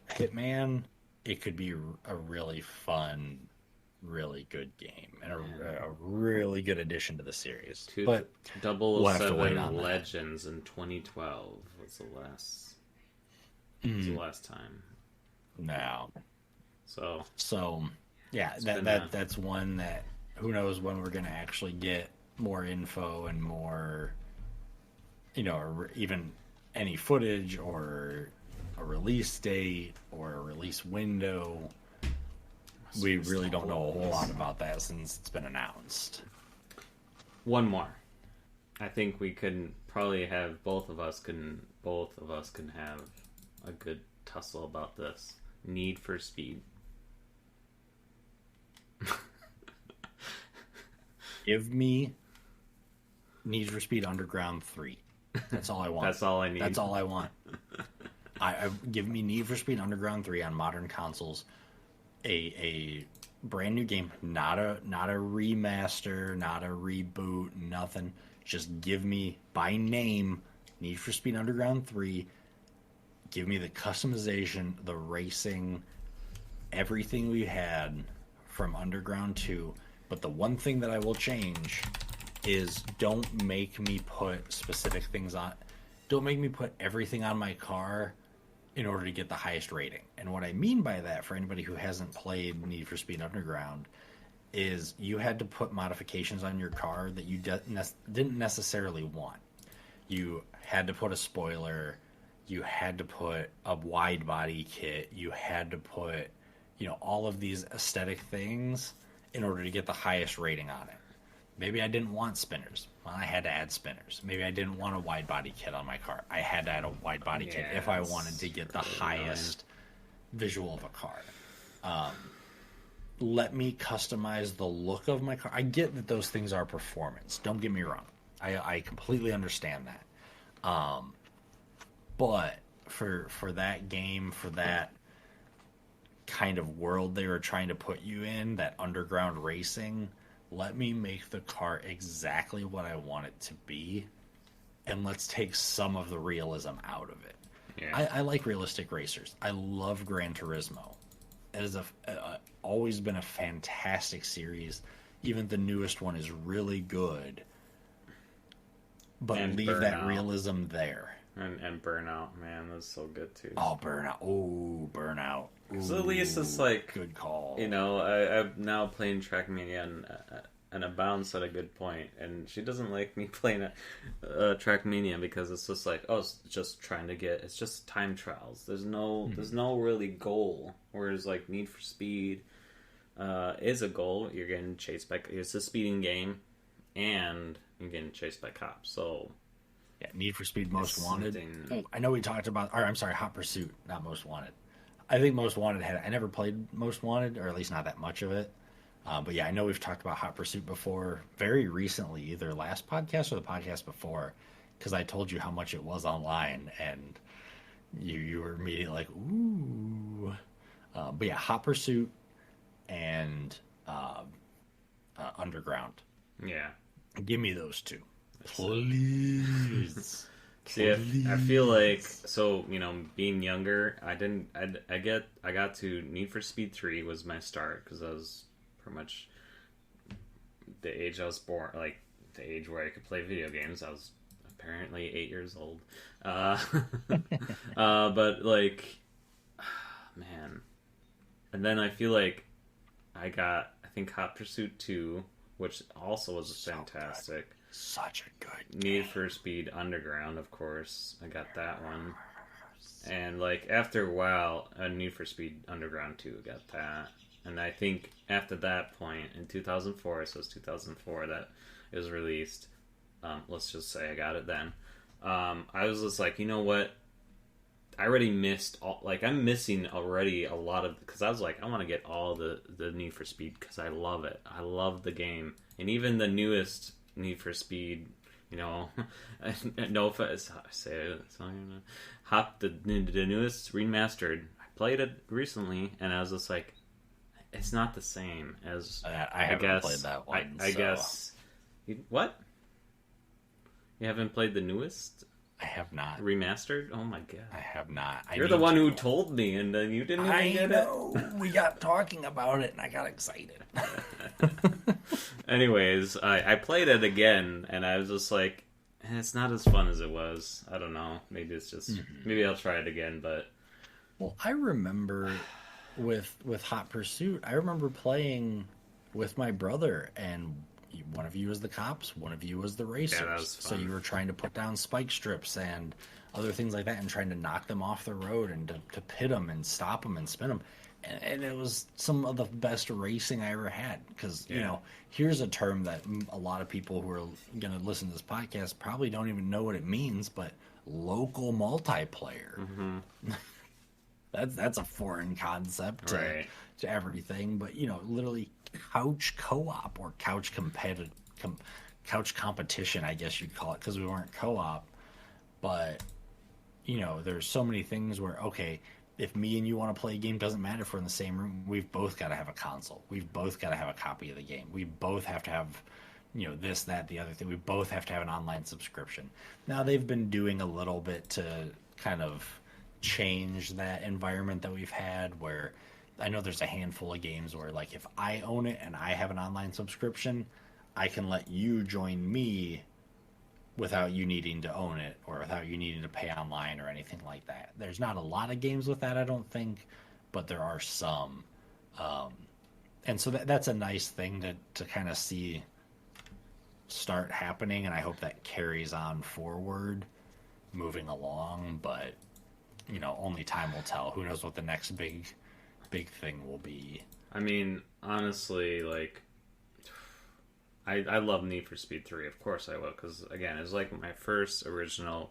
Hitman, it could be a really fun, really good game, and a really good addition to the series. But 007 Legends in 2012 was the last time. No. So yeah, that's one that who knows when we're going to actually get more info and more, or even any footage or a release date or a release window. We really don't know a whole lot about that since it's been announced. One more. I think we can probably have both of us can have a good tussle about this. Need for Speed. Give me Need for Speed Underground 3. That's all I want. That's all I need. That's all I want. I give me Need for Speed Underground 3 on modern consoles. A brand new game, not a remaster, not a reboot, nothing. Just give me by name Need for Speed Underground 3. Give me the customization, the racing, everything we had from Underground 2. But the one thing that I will change is don't make me put specific things on. Don't make me put everything on my car in order to get the highest rating. And what I mean by that, for anybody who hasn't played Need for Speed Underground, is you had to put modifications on your car that you didn't necessarily want. You had to put a spoiler, you had to put a wide body kit, you had to put, all of these aesthetic things in order to get the highest rating on it. Maybe I didn't want spinners. Well, I had to add spinners. Maybe I didn't want a wide body kit on my car. I had to add a wide body kit if I wanted to get the highest visual of a car. Let me customize the look of my car. I get that those things are performance. Don't get me wrong. I completely understand that. But for that game, for that kind of world they were trying to put you in, that underground racing, let me make the car exactly what I want it to be, and let's take some of the realism out of it. Yeah. I like realistic racers. I love Gran Turismo. It has always been a fantastic series. Even the newest one is really good. But and leave that realism there. And Burnout, man, that's so good too. Oh, Burnout. Oh, Burnout. So at least it's like... Good call. I'm now playing Trackmania, and Abound's at a good point. And she doesn't like me playing Trackmania because it's just like, it's just trying to get... It's just time trials. There's no really goal. Whereas like Need for Speed is a goal. You're getting chased by... It's a speeding game, and you're getting chased by cops. So... Yeah, Need for Speed Most Wanted. I know we talked about... Hot Pursuit, not Most Wanted. I think Most Wanted I never played Most Wanted, or at least not that much of it. But yeah, I know we've talked about Hot Pursuit before, very recently, either last podcast or the podcast before, because I told you how much it was online, and you were immediately like, ooh. But yeah, Hot Pursuit and Underground. Yeah. Give me those two. Please. See, I feel like, being younger, I got to Need for Speed 3 was my start, because I was pretty much the age I was born, like, the age where I could play video games. I was apparently 8 years old. But, like, man. And then I feel like I think Hot Pursuit 2, which also was fantastic. Such a good game. Need for Speed Underground, of course. I got that one. And, like, after a while, Need for Speed Underground 2 got that. And I think after that point, in 2004, so it's 2004 that it was released, let's just say I got it then, I was just like, you know what? I already missed I'm missing already a lot of, because I was like, I want to get all the Need for Speed, because I love it. I love the game. And even the newest Need for Speed, no offense, I say it, the newest remastered. I played it recently, and I was just like, it's not the same as I haven't played that one. I guess. What? You haven't played the newest? I have not. Remastered? Oh my god. I have not. You're the one who told me, and then you didn't even get it. We got talking about it, and I got excited. Anyways, I played it again, and I was just like, it's not as fun as it was. I don't know. Maybe it's just... Maybe I'll try it again, but... Well, I remember with Hot Pursuit, I remember playing with my brother, and one of you was the cops, one of you was the racers. Yeah, that was fun. So you were trying to put down spike strips and other things like that, and trying to knock them off the road, and to pit them and stop them and spin them. And it was some of the best racing I ever had. Because, here's a term that a lot of people who are going to listen to this podcast probably don't even know what it means, but local multiplayer. Mm-hmm. That's a foreign concept right. to everything. But, literally couch co-op or couch couch competition, I guess you'd call it, because we weren't co-op. But there's so many things where, okay, if me and you want to play a game, doesn't matter if we're in the same room. We've both got to have a console. We've both got to have a copy of the game. We both have to have, this, that, the other thing. We both have to have an online subscription. Now, they've been doing a little bit to kind of change that environment that we've had, where I know there's a handful of games where, like, if I own it and I have an online subscription, I can let you join me without you needing to own it or without you needing to pay online or anything like that. There's not a lot of games with that, I don't think, but there are some. And so that's a nice thing to kind of see start happening, and I hope that carries on forward, moving along. But, only time will tell. Who knows what the next big thing will be. I mean, honestly, like, I love Need for Speed 3, of course I will, because, again, it was like one of my first original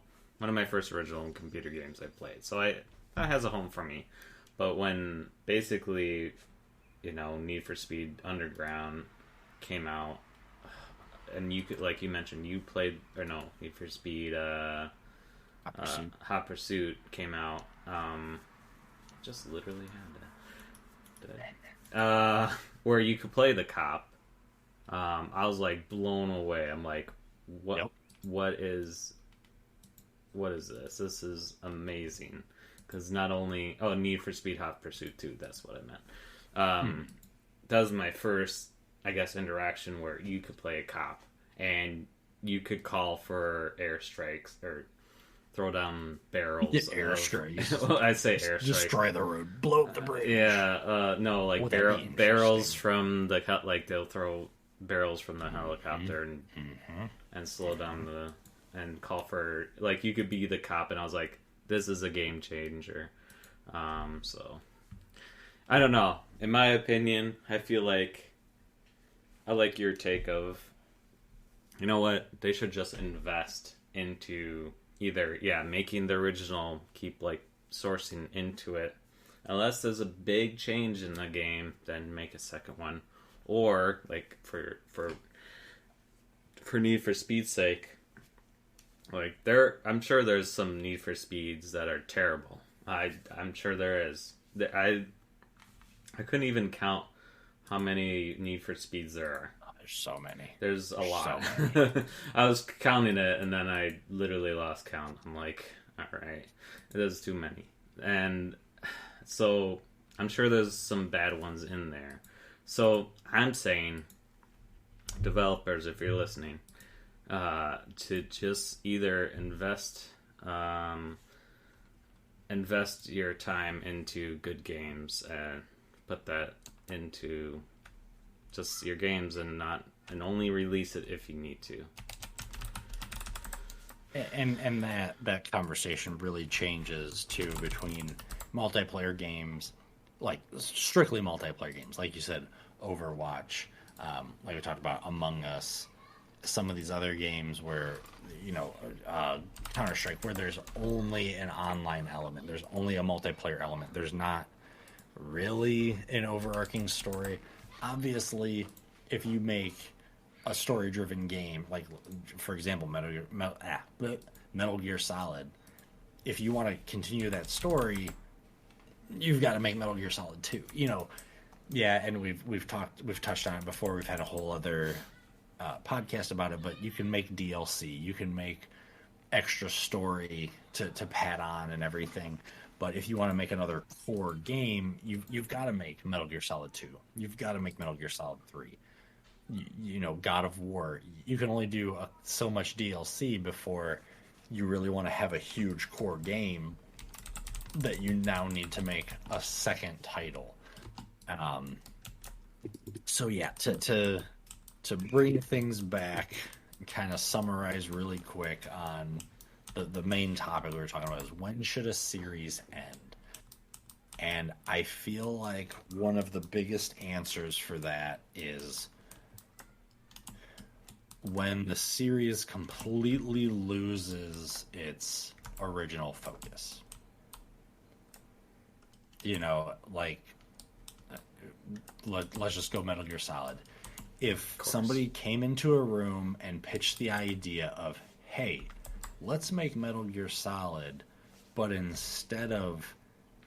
computer games I played, so that has a home for me. But when, basically, Need for Speed Underground came out, and you could, like you mentioned, you played, or no, Need for Speed, Hot Pursuit came out, just literally had that, where you could play the cop. I was like blown away. I'm like, what? Yep. What is this? This is amazing. Because not only Need for Speed Hot Pursuit 2. That's what I meant. That was my first, I guess, interaction where you could play a cop and you could call for airstrikes or throw down barrels. Airstrikes. Well, I say airstrikes. Destroy the road. Blow up the bridge. No, like barrels from the like they'll throw barrels from the helicopter and slow down and call for, like, you could be the cop, and I was like, this is a game changer. So I don't know, in my opinion, I feel like I like your take of, you know what, they should just invest into either making the original, keep like sourcing into it, unless there's a big change in the game, then make a second one. Or, like, for Need for Speed's sake, like, I'm sure there's some Need for Speeds that are terrible. I'm sure there is. I couldn't even count how many Need for Speeds there are. There's so many. There's a lot. So I was counting it, and then I literally lost count. I'm like, alright, there's too many. And so, I'm sure there's some bad ones in there. So I'm saying, developers, if you're listening, to just either invest your time into good games and put that into just your games and only release it if you need to. And that conversation really changes too between multiplayer games. Like, strictly multiplayer games, like you said, Overwatch, like we talked about, Among Us, some of these other games where, Counter-Strike, where there's only an online element, there's only a multiplayer element, there's not really an overarching story. Obviously, if you make a story-driven game, like, for example, Metal Gear Solid, if you want to continue that story, you've got to make Metal Gear Solid 2. And we've touched on it before. We've had a whole other podcast about it, but you can make DLC, you can make extra story to pad on and everything. But if you want to make another core game, you've got to make Metal Gear Solid 2. You've got to make Metal Gear Solid 3. God of War. You can only do so much DLC before you really want to have a huge core game that you now need to make a second title. So yeah, to bring things back and kind of summarize really quick on the main topic we were talking about is, when should a series end? And I feel like one of the biggest answers for that is when the series completely loses its original focus. Like, let's just go Metal Gear Solid. if somebody came into a room and pitched the idea of, hey, let's make Metal Gear Solid, but instead of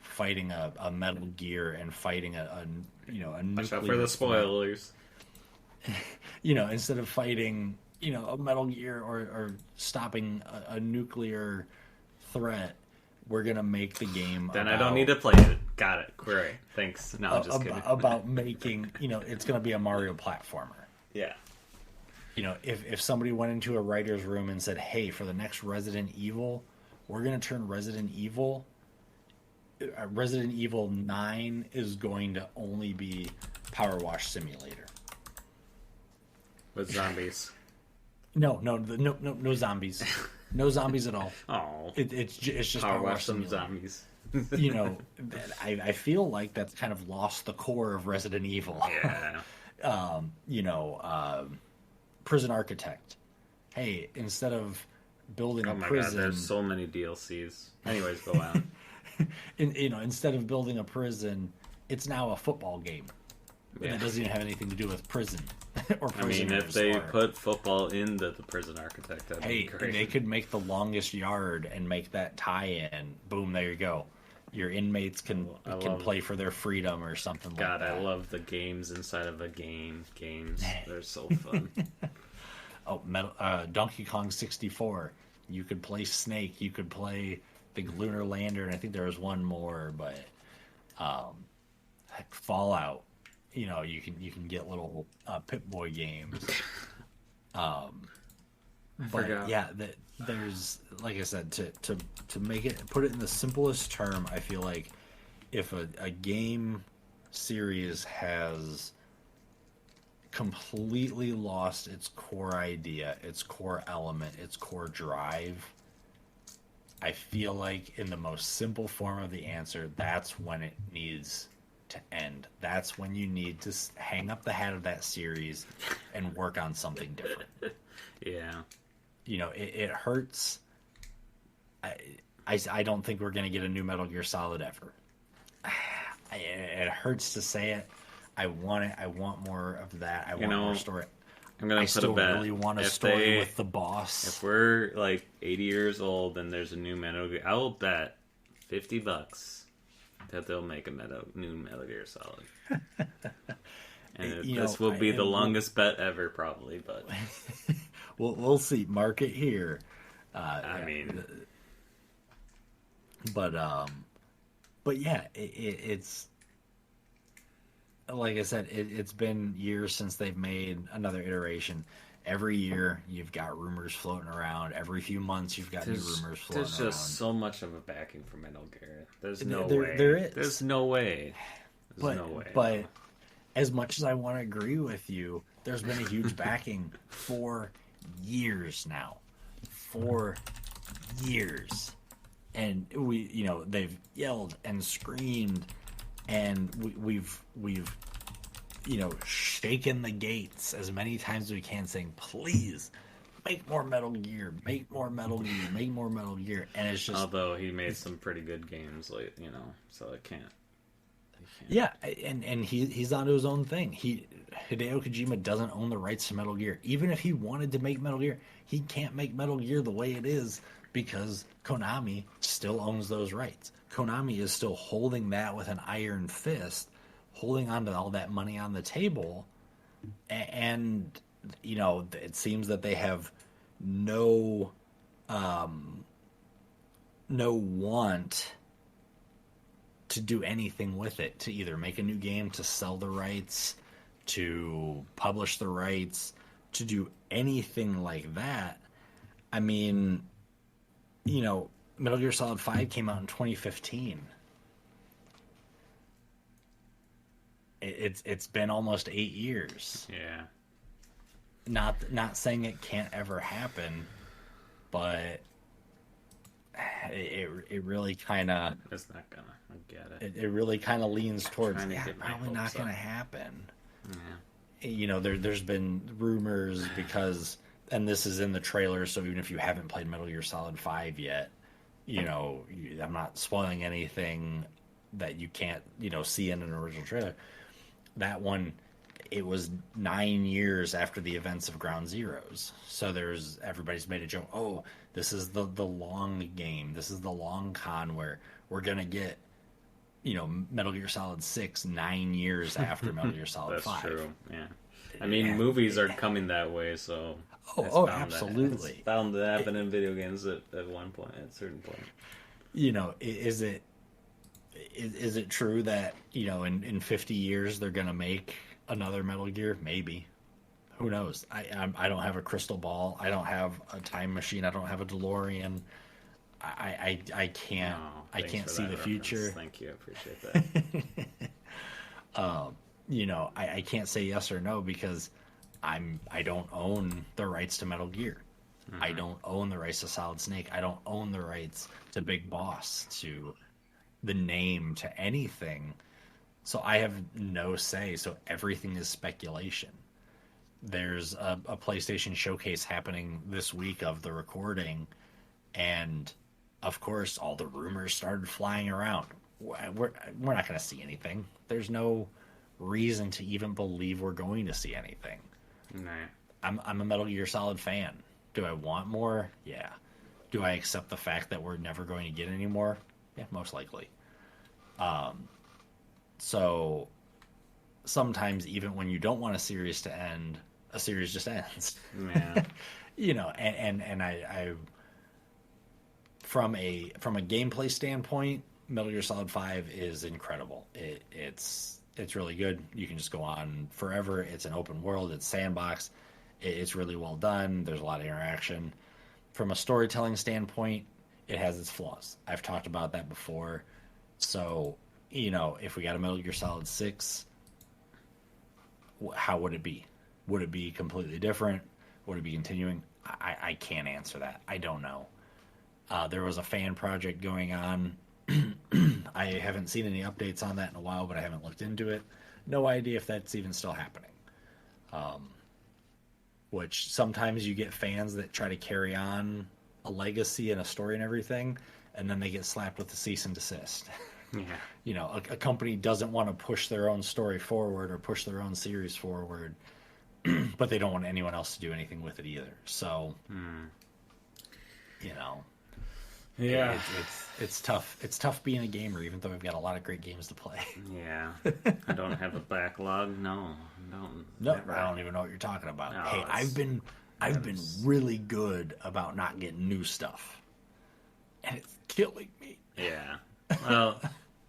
fighting a Metal Gear and fighting a nuclear... Watch out for the spoilers. Instead of fighting, a Metal Gear or stopping a nuclear threat, we're going to make the game Then I don't need to play it. Got it. Great. Thanks. No, I'm just kidding. About making, it's going to be a Mario platformer. Yeah. If somebody went into a writer's room and said, hey, for the next Resident Evil, we're going to turn Resident Evil 9 is going to only be Power Wash Simulator. With zombies. No zombies. No zombies at all. Oh. It's just Power Wash some zombies. I feel like that's kind of lost the core of Resident Evil. Yeah. Prison Architect. Hey, instead of building a prison... God, there's so many DLCs. Anyways, go on. Instead of building a prison, it's now a football game. Yeah. That doesn't even have anything to do with prison or prisoners. If they put football into the Prison Architect, that'd be great. They could make the longest yard and make that tie-in. Boom, there you go. Your inmates can play for their freedom or something like that. God, I love the games inside of a game. Games, they're so fun. Donkey Kong 64. You could play Snake. You could play the Lunar Lander, and I think there was one more, but Fallout. You can get little Pip-Boy games. But yeah, there's, like I said, to make it, put it in the simplest term, I feel like if a game series has completely lost its core idea, its core element, its core drive, I feel like in the most simple form of the answer, that's when it needs to end. That's when you need to hang up the hat of that series and work on something different. Yeah. It hurts. I don't think we're going to get a new Metal Gear Solid ever. It hurts to say it. I want it. I want more of that. I want more story. I'm gonna put a bet. I still really want a story with the boss. If we're like 80 years old and there's a new Metal Gear, I will bet $50 that they'll make a new Metal Gear Solid. And this will be the longest bet ever, probably. But we'll see. Mark it here. But yeah, it's like I said. It's been years since they've made another iteration. Every year, you've got rumors floating around. Every few months, you've got new rumors floating around. There's just so much of a backing for Metal Gear. There's no way. There is. There's no way. No way. But as much as I want to agree with you, there's been a huge backing for years now. For years. And they've yelled and screamed, and we've shaken the gates as many times as we can, saying, please, make more Metal Gear, make more Metal Gear, make more Metal Gear. And it's just... Although he made some pretty good games, so I can't. Yeah, and he's onto his own thing. Hideo Kojima doesn't own the rights to Metal Gear. Even if he wanted to make Metal Gear, he can't make Metal Gear the way it is because Konami still owns those rights. Konami is still holding that with an iron fist, holding on to all that money on the table, and it seems that they have no want to do anything with it, to either make a new game, to sell the rights, to publish the rights, to do anything like that. I mean, Metal Gear Solid 5 came out in 2015. It's been almost 8 years. Yeah. Not saying it can't ever happen, but it really kind of... It's not gonna. I get it. It really kind of leans towards probably not going to happen. Yeah. There's been rumors because, and this is in the trailer, so even if you haven't played Metal Gear Solid 5 yet, I'm not spoiling anything that you can't, see in an original trailer. That one, it was 9 years after the events of Ground Zeroes. So everybody's made a joke. Oh, this is the long game. This is the long con where we're gonna get, Metal Gear Solid 6 9 years after Metal Gear Solid 5. That's true. Yeah. I mean, movies are coming that way, so absolutely. It's bound to happen in video games at one point, at a certain point. Is it true that in 50 years they're gonna make another Metal Gear? Maybe. Who knows? I don't have a crystal ball. I don't have a time machine. I don't have a DeLorean. I can't see the future. Thank you. I appreciate that. I can't say yes or no because I don't own the rights to Metal Gear. Mm-hmm. I don't own the rights to Solid Snake. I don't own the rights to Big Boss, to the name, to anything. So I have no say. So everything is speculation. There's a PlayStation showcase happening this week of the recording, and of course all the rumors started flying around. We're not going to see anything. There's no reason to even believe we're going to see anything. Nah. I'm a Metal Gear Solid fan. Do I want more? Yeah. Do I accept the fact that we're never going to get any more? Yeah, most likely. So sometimes even when you don't want a series to end, a series just ends. Yeah. And I from a gameplay standpoint, Metal Gear Solid 5 is incredible. It's really good. You can just go on forever. It's an open world. It's sandbox. It's really well done. There's a lot of interaction. From a storytelling standpoint, it has its flaws. I've talked about that before. So, if we got a Metal Gear Solid 6, how would it be? Would it be completely different? Would it be continuing? I can't answer that. I don't know. There was a fan project going on. I haven't seen any updates on that in a while, but I haven't looked into it. No idea if that's even still happening. Which sometimes you get fans that try to carry on a legacy and a story and everything, and then they get slapped with a cease and desist. Yeah. A company doesn't want to push their own story forward or push their own series forward, but they don't want anyone else to do anything with it either. So, Yeah. It's tough. It's tough being a gamer, even though we've got a lot of great games to play. Yeah. I don't have a backlog. No, I don't even know what you're talking about. No, hey, I've been really good about not getting new stuff, and it's killing me. Yeah. Well,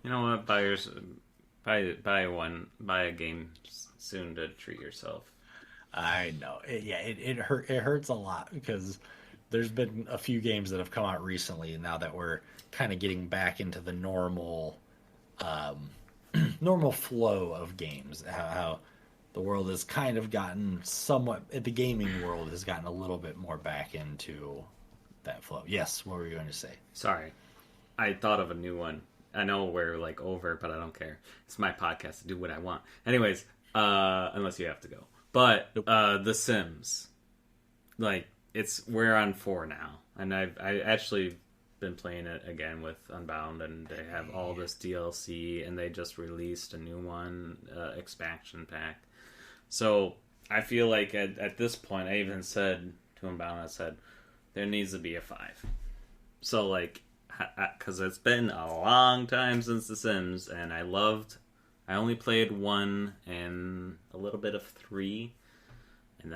you know what? Buy a game soon to treat yourself. I know. It hurts a lot because there's been a few games that have come out recently, now that we're kind of getting back into the normal flow of games. How the world has kind of gotten somewhat, the gaming world has gotten a little bit more back into that flow. Yes, what were you going to say? Sorry. I thought of a new one. I know we're over, but I don't care. It's my podcast to do what I want. Anyways, unless you have to go. But The Sims, we're on 4 now, and I actually been playing it again with Unbound, and they have all this DLC, and they just released a new one, expansion pack. So I feel like at this point, I even said to Unbound, I said there needs to be a 5. So because it's been a long time since The Sims, and I only played 1 and a little bit of 3, and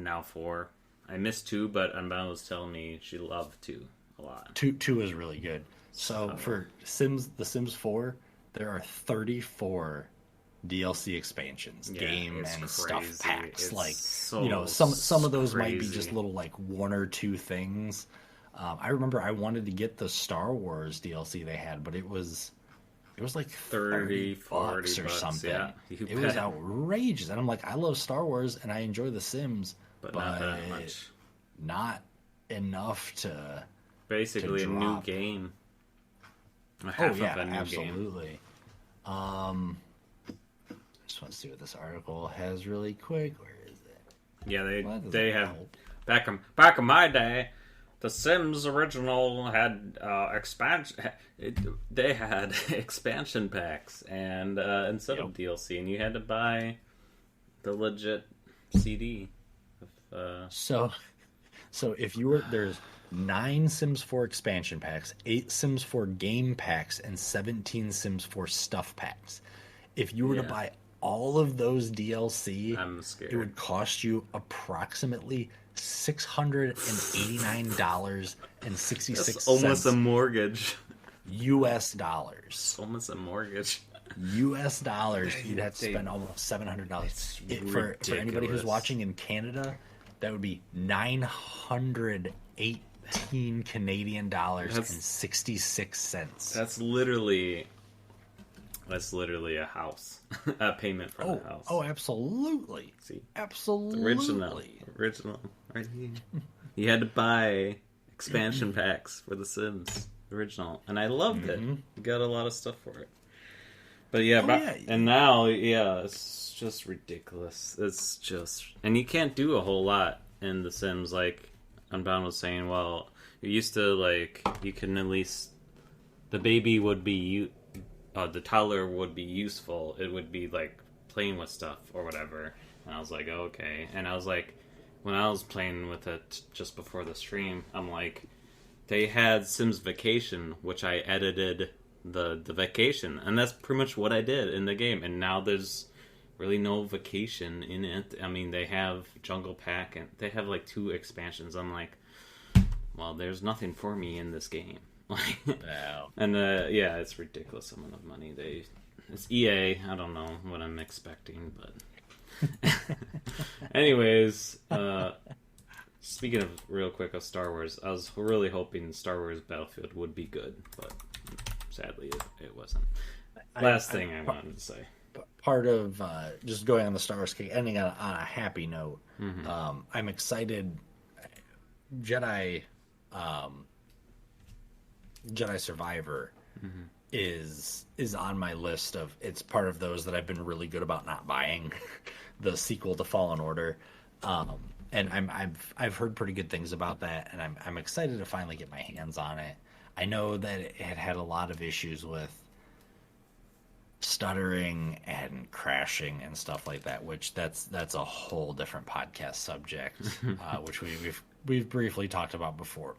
now 4. I missed 2, but Unbound was telling me she loved 2 a lot. 2 is really good. So for The Sims 4, there are 34 DLC expansions, game and crazy. Stuff packs. It's some of those crazy. might be just little 1 or 2 things. I remember I wanted to get the Star Wars DLC they had, but it was like 30 bucks or something. Yeah, it was outrageous. And I'm like, I love Star Wars and I enjoy The Sims, but not that much. Not enough to basically to a new game. Absolutely. I just want to see what this article has really quick. Where is it? Yeah, they have back in my day, The Sims original had expansion. They had expansion packs and instead of DLC, and you had to buy the legit CD. So if you were there's 9 Sims 4 expansion packs, 8 Sims 4 game packs, and 17 Sims 4 stuff packs. If you were to buy all of those DLC, I'm scared. it would cost you approximately $689.66. That's almost a mortgage. US dollars. Almost a mortgage. US dollars. You'd have to spend almost $700. For anybody who's watching in Canada, that would be 918 Canadian dollars and 66 cents. That's literally a house. A payment for the house. Oh, absolutely. See? Absolutely. Original. Right here. You had to buy expansion packs for The Sims. Original. And I loved it. You got a lot of stuff for it. But and now, it's just ridiculous. It's just... And you can't do a whole lot in The Sims. Like, Unbound was saying, well, you used to, like, you can at least... The baby would be... the toddler would be useful. It would be, like, playing with stuff or whatever. And I was like, oh, okay. And I was like, when I was playing with it just before the stream, I'm like, they had Sims Vacation, which I edited the vacation. And that's pretty much what I did in the game. And now there's really no vacation in it. I mean, they have Jungle Pack, and they have, like, 2 expansions. I'm like, well, there's nothing for me in this game. Wow. And it's ridiculous amount of money. It's EA. I don't know what I'm expecting, but anyways, speaking of real quick of Star Wars, I was really hoping Star Wars Battlefield would be good, but sadly it wasn't. Last thing I wanted to say. Part of just going on the Star Wars kick, ending on a happy note. I'm excited. Jedi Survivor is on my list of. It's part of those that I've been really good about not buying. The sequel to Fallen Order, and I've heard pretty good things about that, and I'm excited to finally get my hands on it. I know that it had a lot of issues with stuttering and crashing and stuff like that, which that's a whole different podcast subject, which we've briefly talked about before.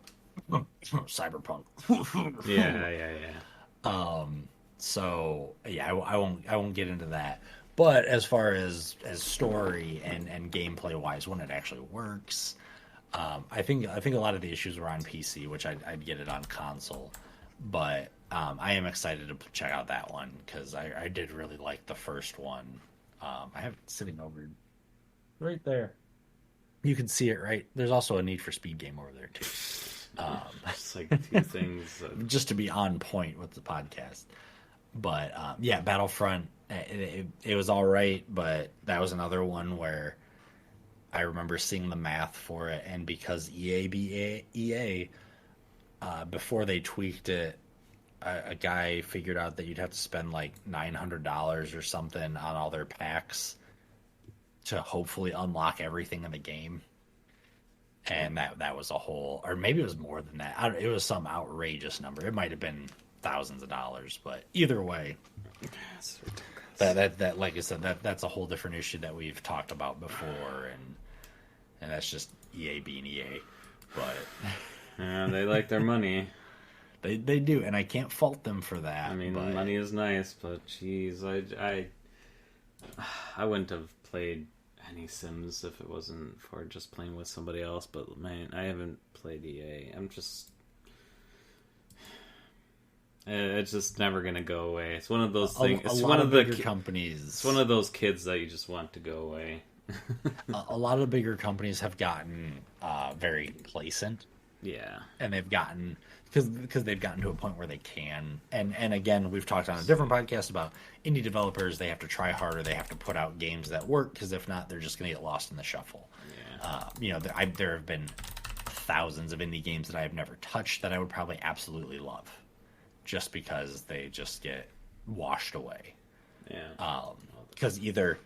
Cyberpunk. Yeah. So yeah, I won't get into that. But as far as story and gameplay wise, when it actually works, I think a lot of the issues were on PC, which I'd get it on console. But I am excited to check out that one because I did really like the first one. I have it sitting over right there. You can see it right. There's also a Need for Speed game over there too. It's like 2 things. Just to be on point with the podcast. But Battlefront, it was all right, but that was another one where I remember seeing the math for it, and because EA, before they tweaked it, a guy figured out that you'd have to spend like $900 or something on all their packs to hopefully unlock everything in the game. And that was a whole, or maybe it was more than that. It was some outrageous number. It might have been thousands of dollars, but either way, that like I said, that's a whole different issue that we've talked about before, and that's just EA being EA. But they like their money. They do, and I can't fault them for that. I mean, money is nice, but geez, I wouldn't have played any Sims if it wasn't for just playing with somebody else. But man, I haven't played EA. It's just never gonna go away. It's one of those things. It's one of the bigger companies. It's one of those kids that you just want to go away. A lot of the bigger companies have gotten very complacent. Yeah, and they've gotten because they've gotten to a point where they can. And again, we've talked on a different podcast about indie developers. They have to try harder. They have to put out games that work, because if not, they're just going to get lost in the shuffle. Yeah. There have been thousands of indie games that I have never touched that I would probably absolutely love, just because they just get washed away. Yeah. Because either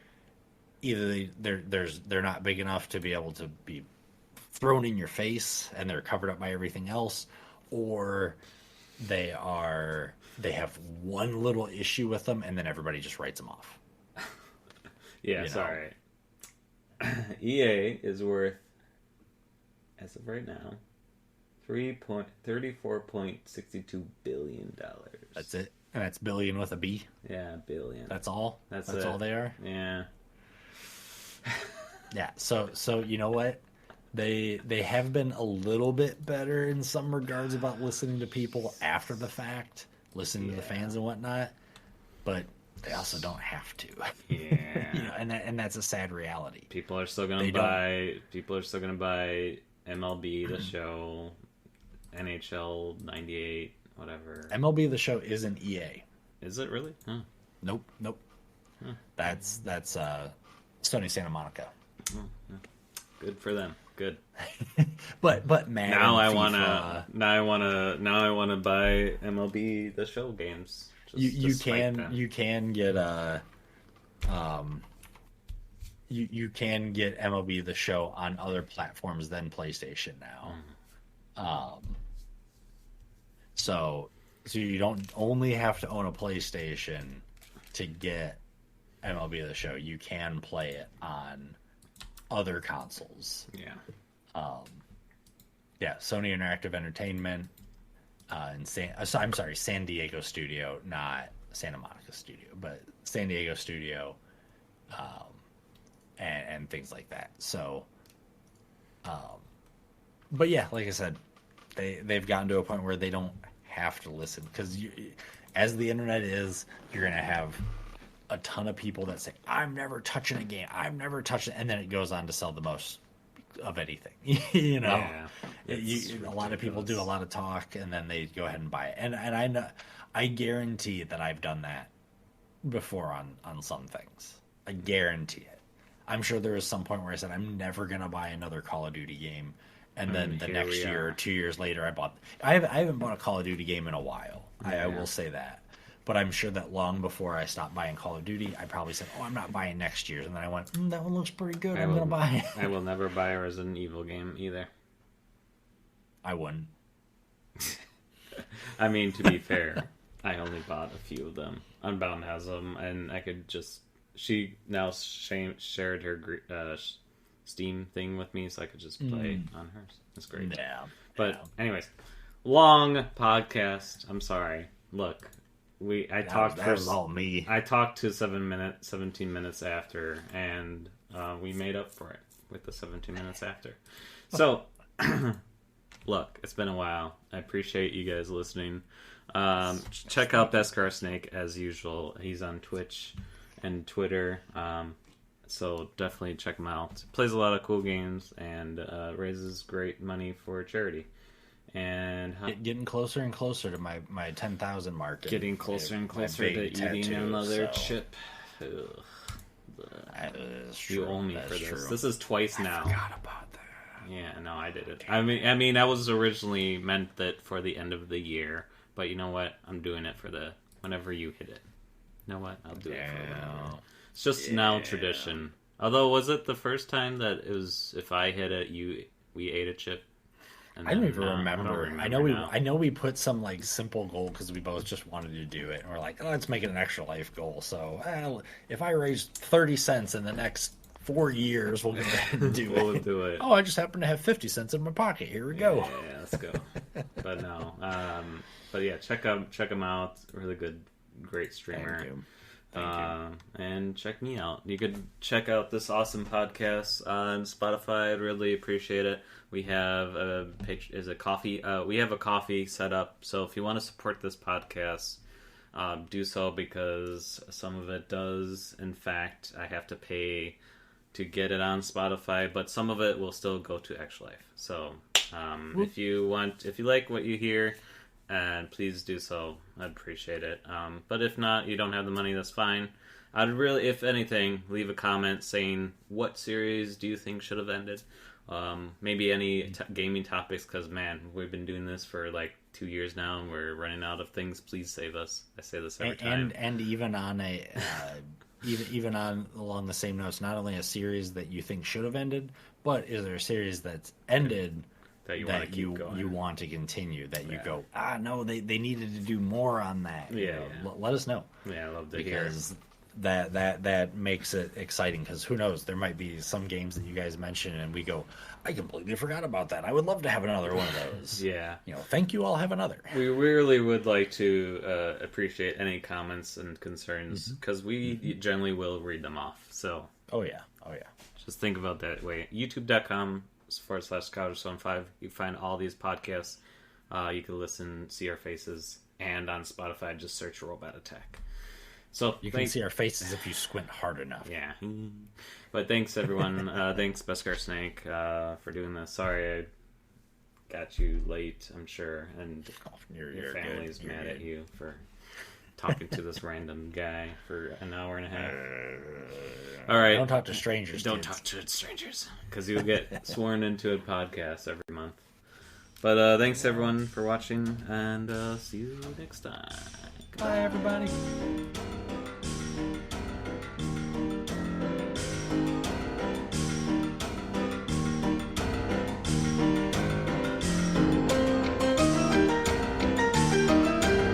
they're not big enough to be able to be thrown in your face and they're covered up by everything else, or they have one little issue with them and then everybody just writes them off. Yeah, sorry. EA is worth, as of right now, $34.62 billion. That's it. And that's billion with a B. Yeah, billion. That's all. That's it. all they are. Yeah. Yeah. So you know what? They have been a little bit better in some regards about listening to people after the fact, listening to the fans and whatnot. But they also don't have to. Yeah. You know, and that's a sad reality. People are still gonna buy MLB the Show, NHL '98, whatever. MLB the Show isn't EA. Is it really? Huh. Nope. Huh. That's Sony Santa Monica. Oh, yeah. Good for them. Good. but man, now I wanna buy MLB the Show games. You can get you can get MLB the Show on other platforms than PlayStation now. So you don't only have to own a PlayStation to get MLB the Show. You can play it on other consoles. Yeah. Sony Interactive Entertainment and San Diego Studio, not Santa Monica Studio, but San Diego Studio, and things like that. So, but yeah, like I said, they've gotten to a point where they don't have to listen, because as the internet is, you're gonna have a ton of people that say, I'm never touching a game, I'm never touching it, and then it goes on to sell the most of anything. You know, a lot of people do a lot of talk and then they go ahead and buy it, and I know, I guarantee that I've done that before on some things. I guarantee it. I'm sure there was some point where I said, I'm never gonna buy another Call of Duty game, and then the next year or 2 years later I haven't bought a Call of Duty game in a while. I will say that. But I'm sure that long before I stopped buying Call of Duty, I probably said, I'm not buying next year's. And then I went, that one looks pretty good. I'm going to buy it. I will never buy a Resident Evil game either. I wouldn't. I mean, to be fair, I only bought a few of them. Unbound has them, and I could just... She now shared her Steam thing with me, so I could just play on hers. That's great. Yeah. But anyways, long podcast. I'm sorry. Look... That was all me. I talked to 17 minutes after, and we made up for it with the 17 minutes after. So, look, it's been a while. I appreciate you guys listening. Check out Beskar Snake as usual. He's on Twitch and Twitter, so definitely check him out. Plays a lot of cool games and raises great money for charity. And getting closer and closer to my 10,000 mark. Getting closer and closer to eating another chip. You owe me for this. True. This is twice now. I forgot about that. Yeah, no, I did it. I mean, that was originally meant that for the end of the year, but you know what? I'm doing it for the whenever you hit it. You know what? I'll do it for whenever. It's just now tradition. Although, was it the first time that it was if I hit it, we ate a chip? I don't even remember. I know we put some like simple goal because we both just wanted to do it, and we're like, let's make it an extra life goal. So if I raise 30 cents in the next 4 years, we'll go ahead and do we'll do it. Oh, I just happen to have 50 cents in my pocket. Here we go. Yeah, let's go. But no, but yeah, check him out. Really good, great streamer. Thank you. And check me out. You could check out this awesome podcast on Spotify. I'd really appreciate it. We have coffee. We have a coffee set up. So if you want to support this podcast, do so, because some of it does, in fact, I have to pay to get it on Spotify, but some of it will still go to Extra Life. So if you like what you hear, and please do so. I'd appreciate it. But if not, you don't have the money, that's fine. I'd really, if anything, leave a comment saying what series do you think should have ended. Maybe any gaming topics, because man, we've been doing this for like 2 years now, and we're running out of things. Please save us. I say this every time. And even on even on along the same notes, not only a series that you think should have ended, but is there a series that's ended that you want to continue, that you go, no, they needed to do more on that. Yeah. Let us know. Yeah, I love to hear. Because that makes it exciting, because who knows, there might be some games that you guys mention and we go, I completely forgot about that. I would love to have another one of those. Yeah. Thank you, I'll have another. We really would like to appreciate any comments and concerns, because we generally will read them off. So Oh yeah. just think about that way. YouTube.com/Scouter75. You find all these podcasts. You can listen, see our faces, and on Spotify, just search Robot Attack. So You can see our faces if you squint hard enough. Yeah. But thanks, everyone. Thanks, Beskar Snake, for doing this. Sorry I got you late, I'm sure, and your family's mad at you for talking to this random guy for an hour and a half. All right. Don't talk to strangers. Don't talk to strangers, because you'll get sworn into a podcast every month. But thanks, everyone, for watching, and see you next time. Bye, everybody.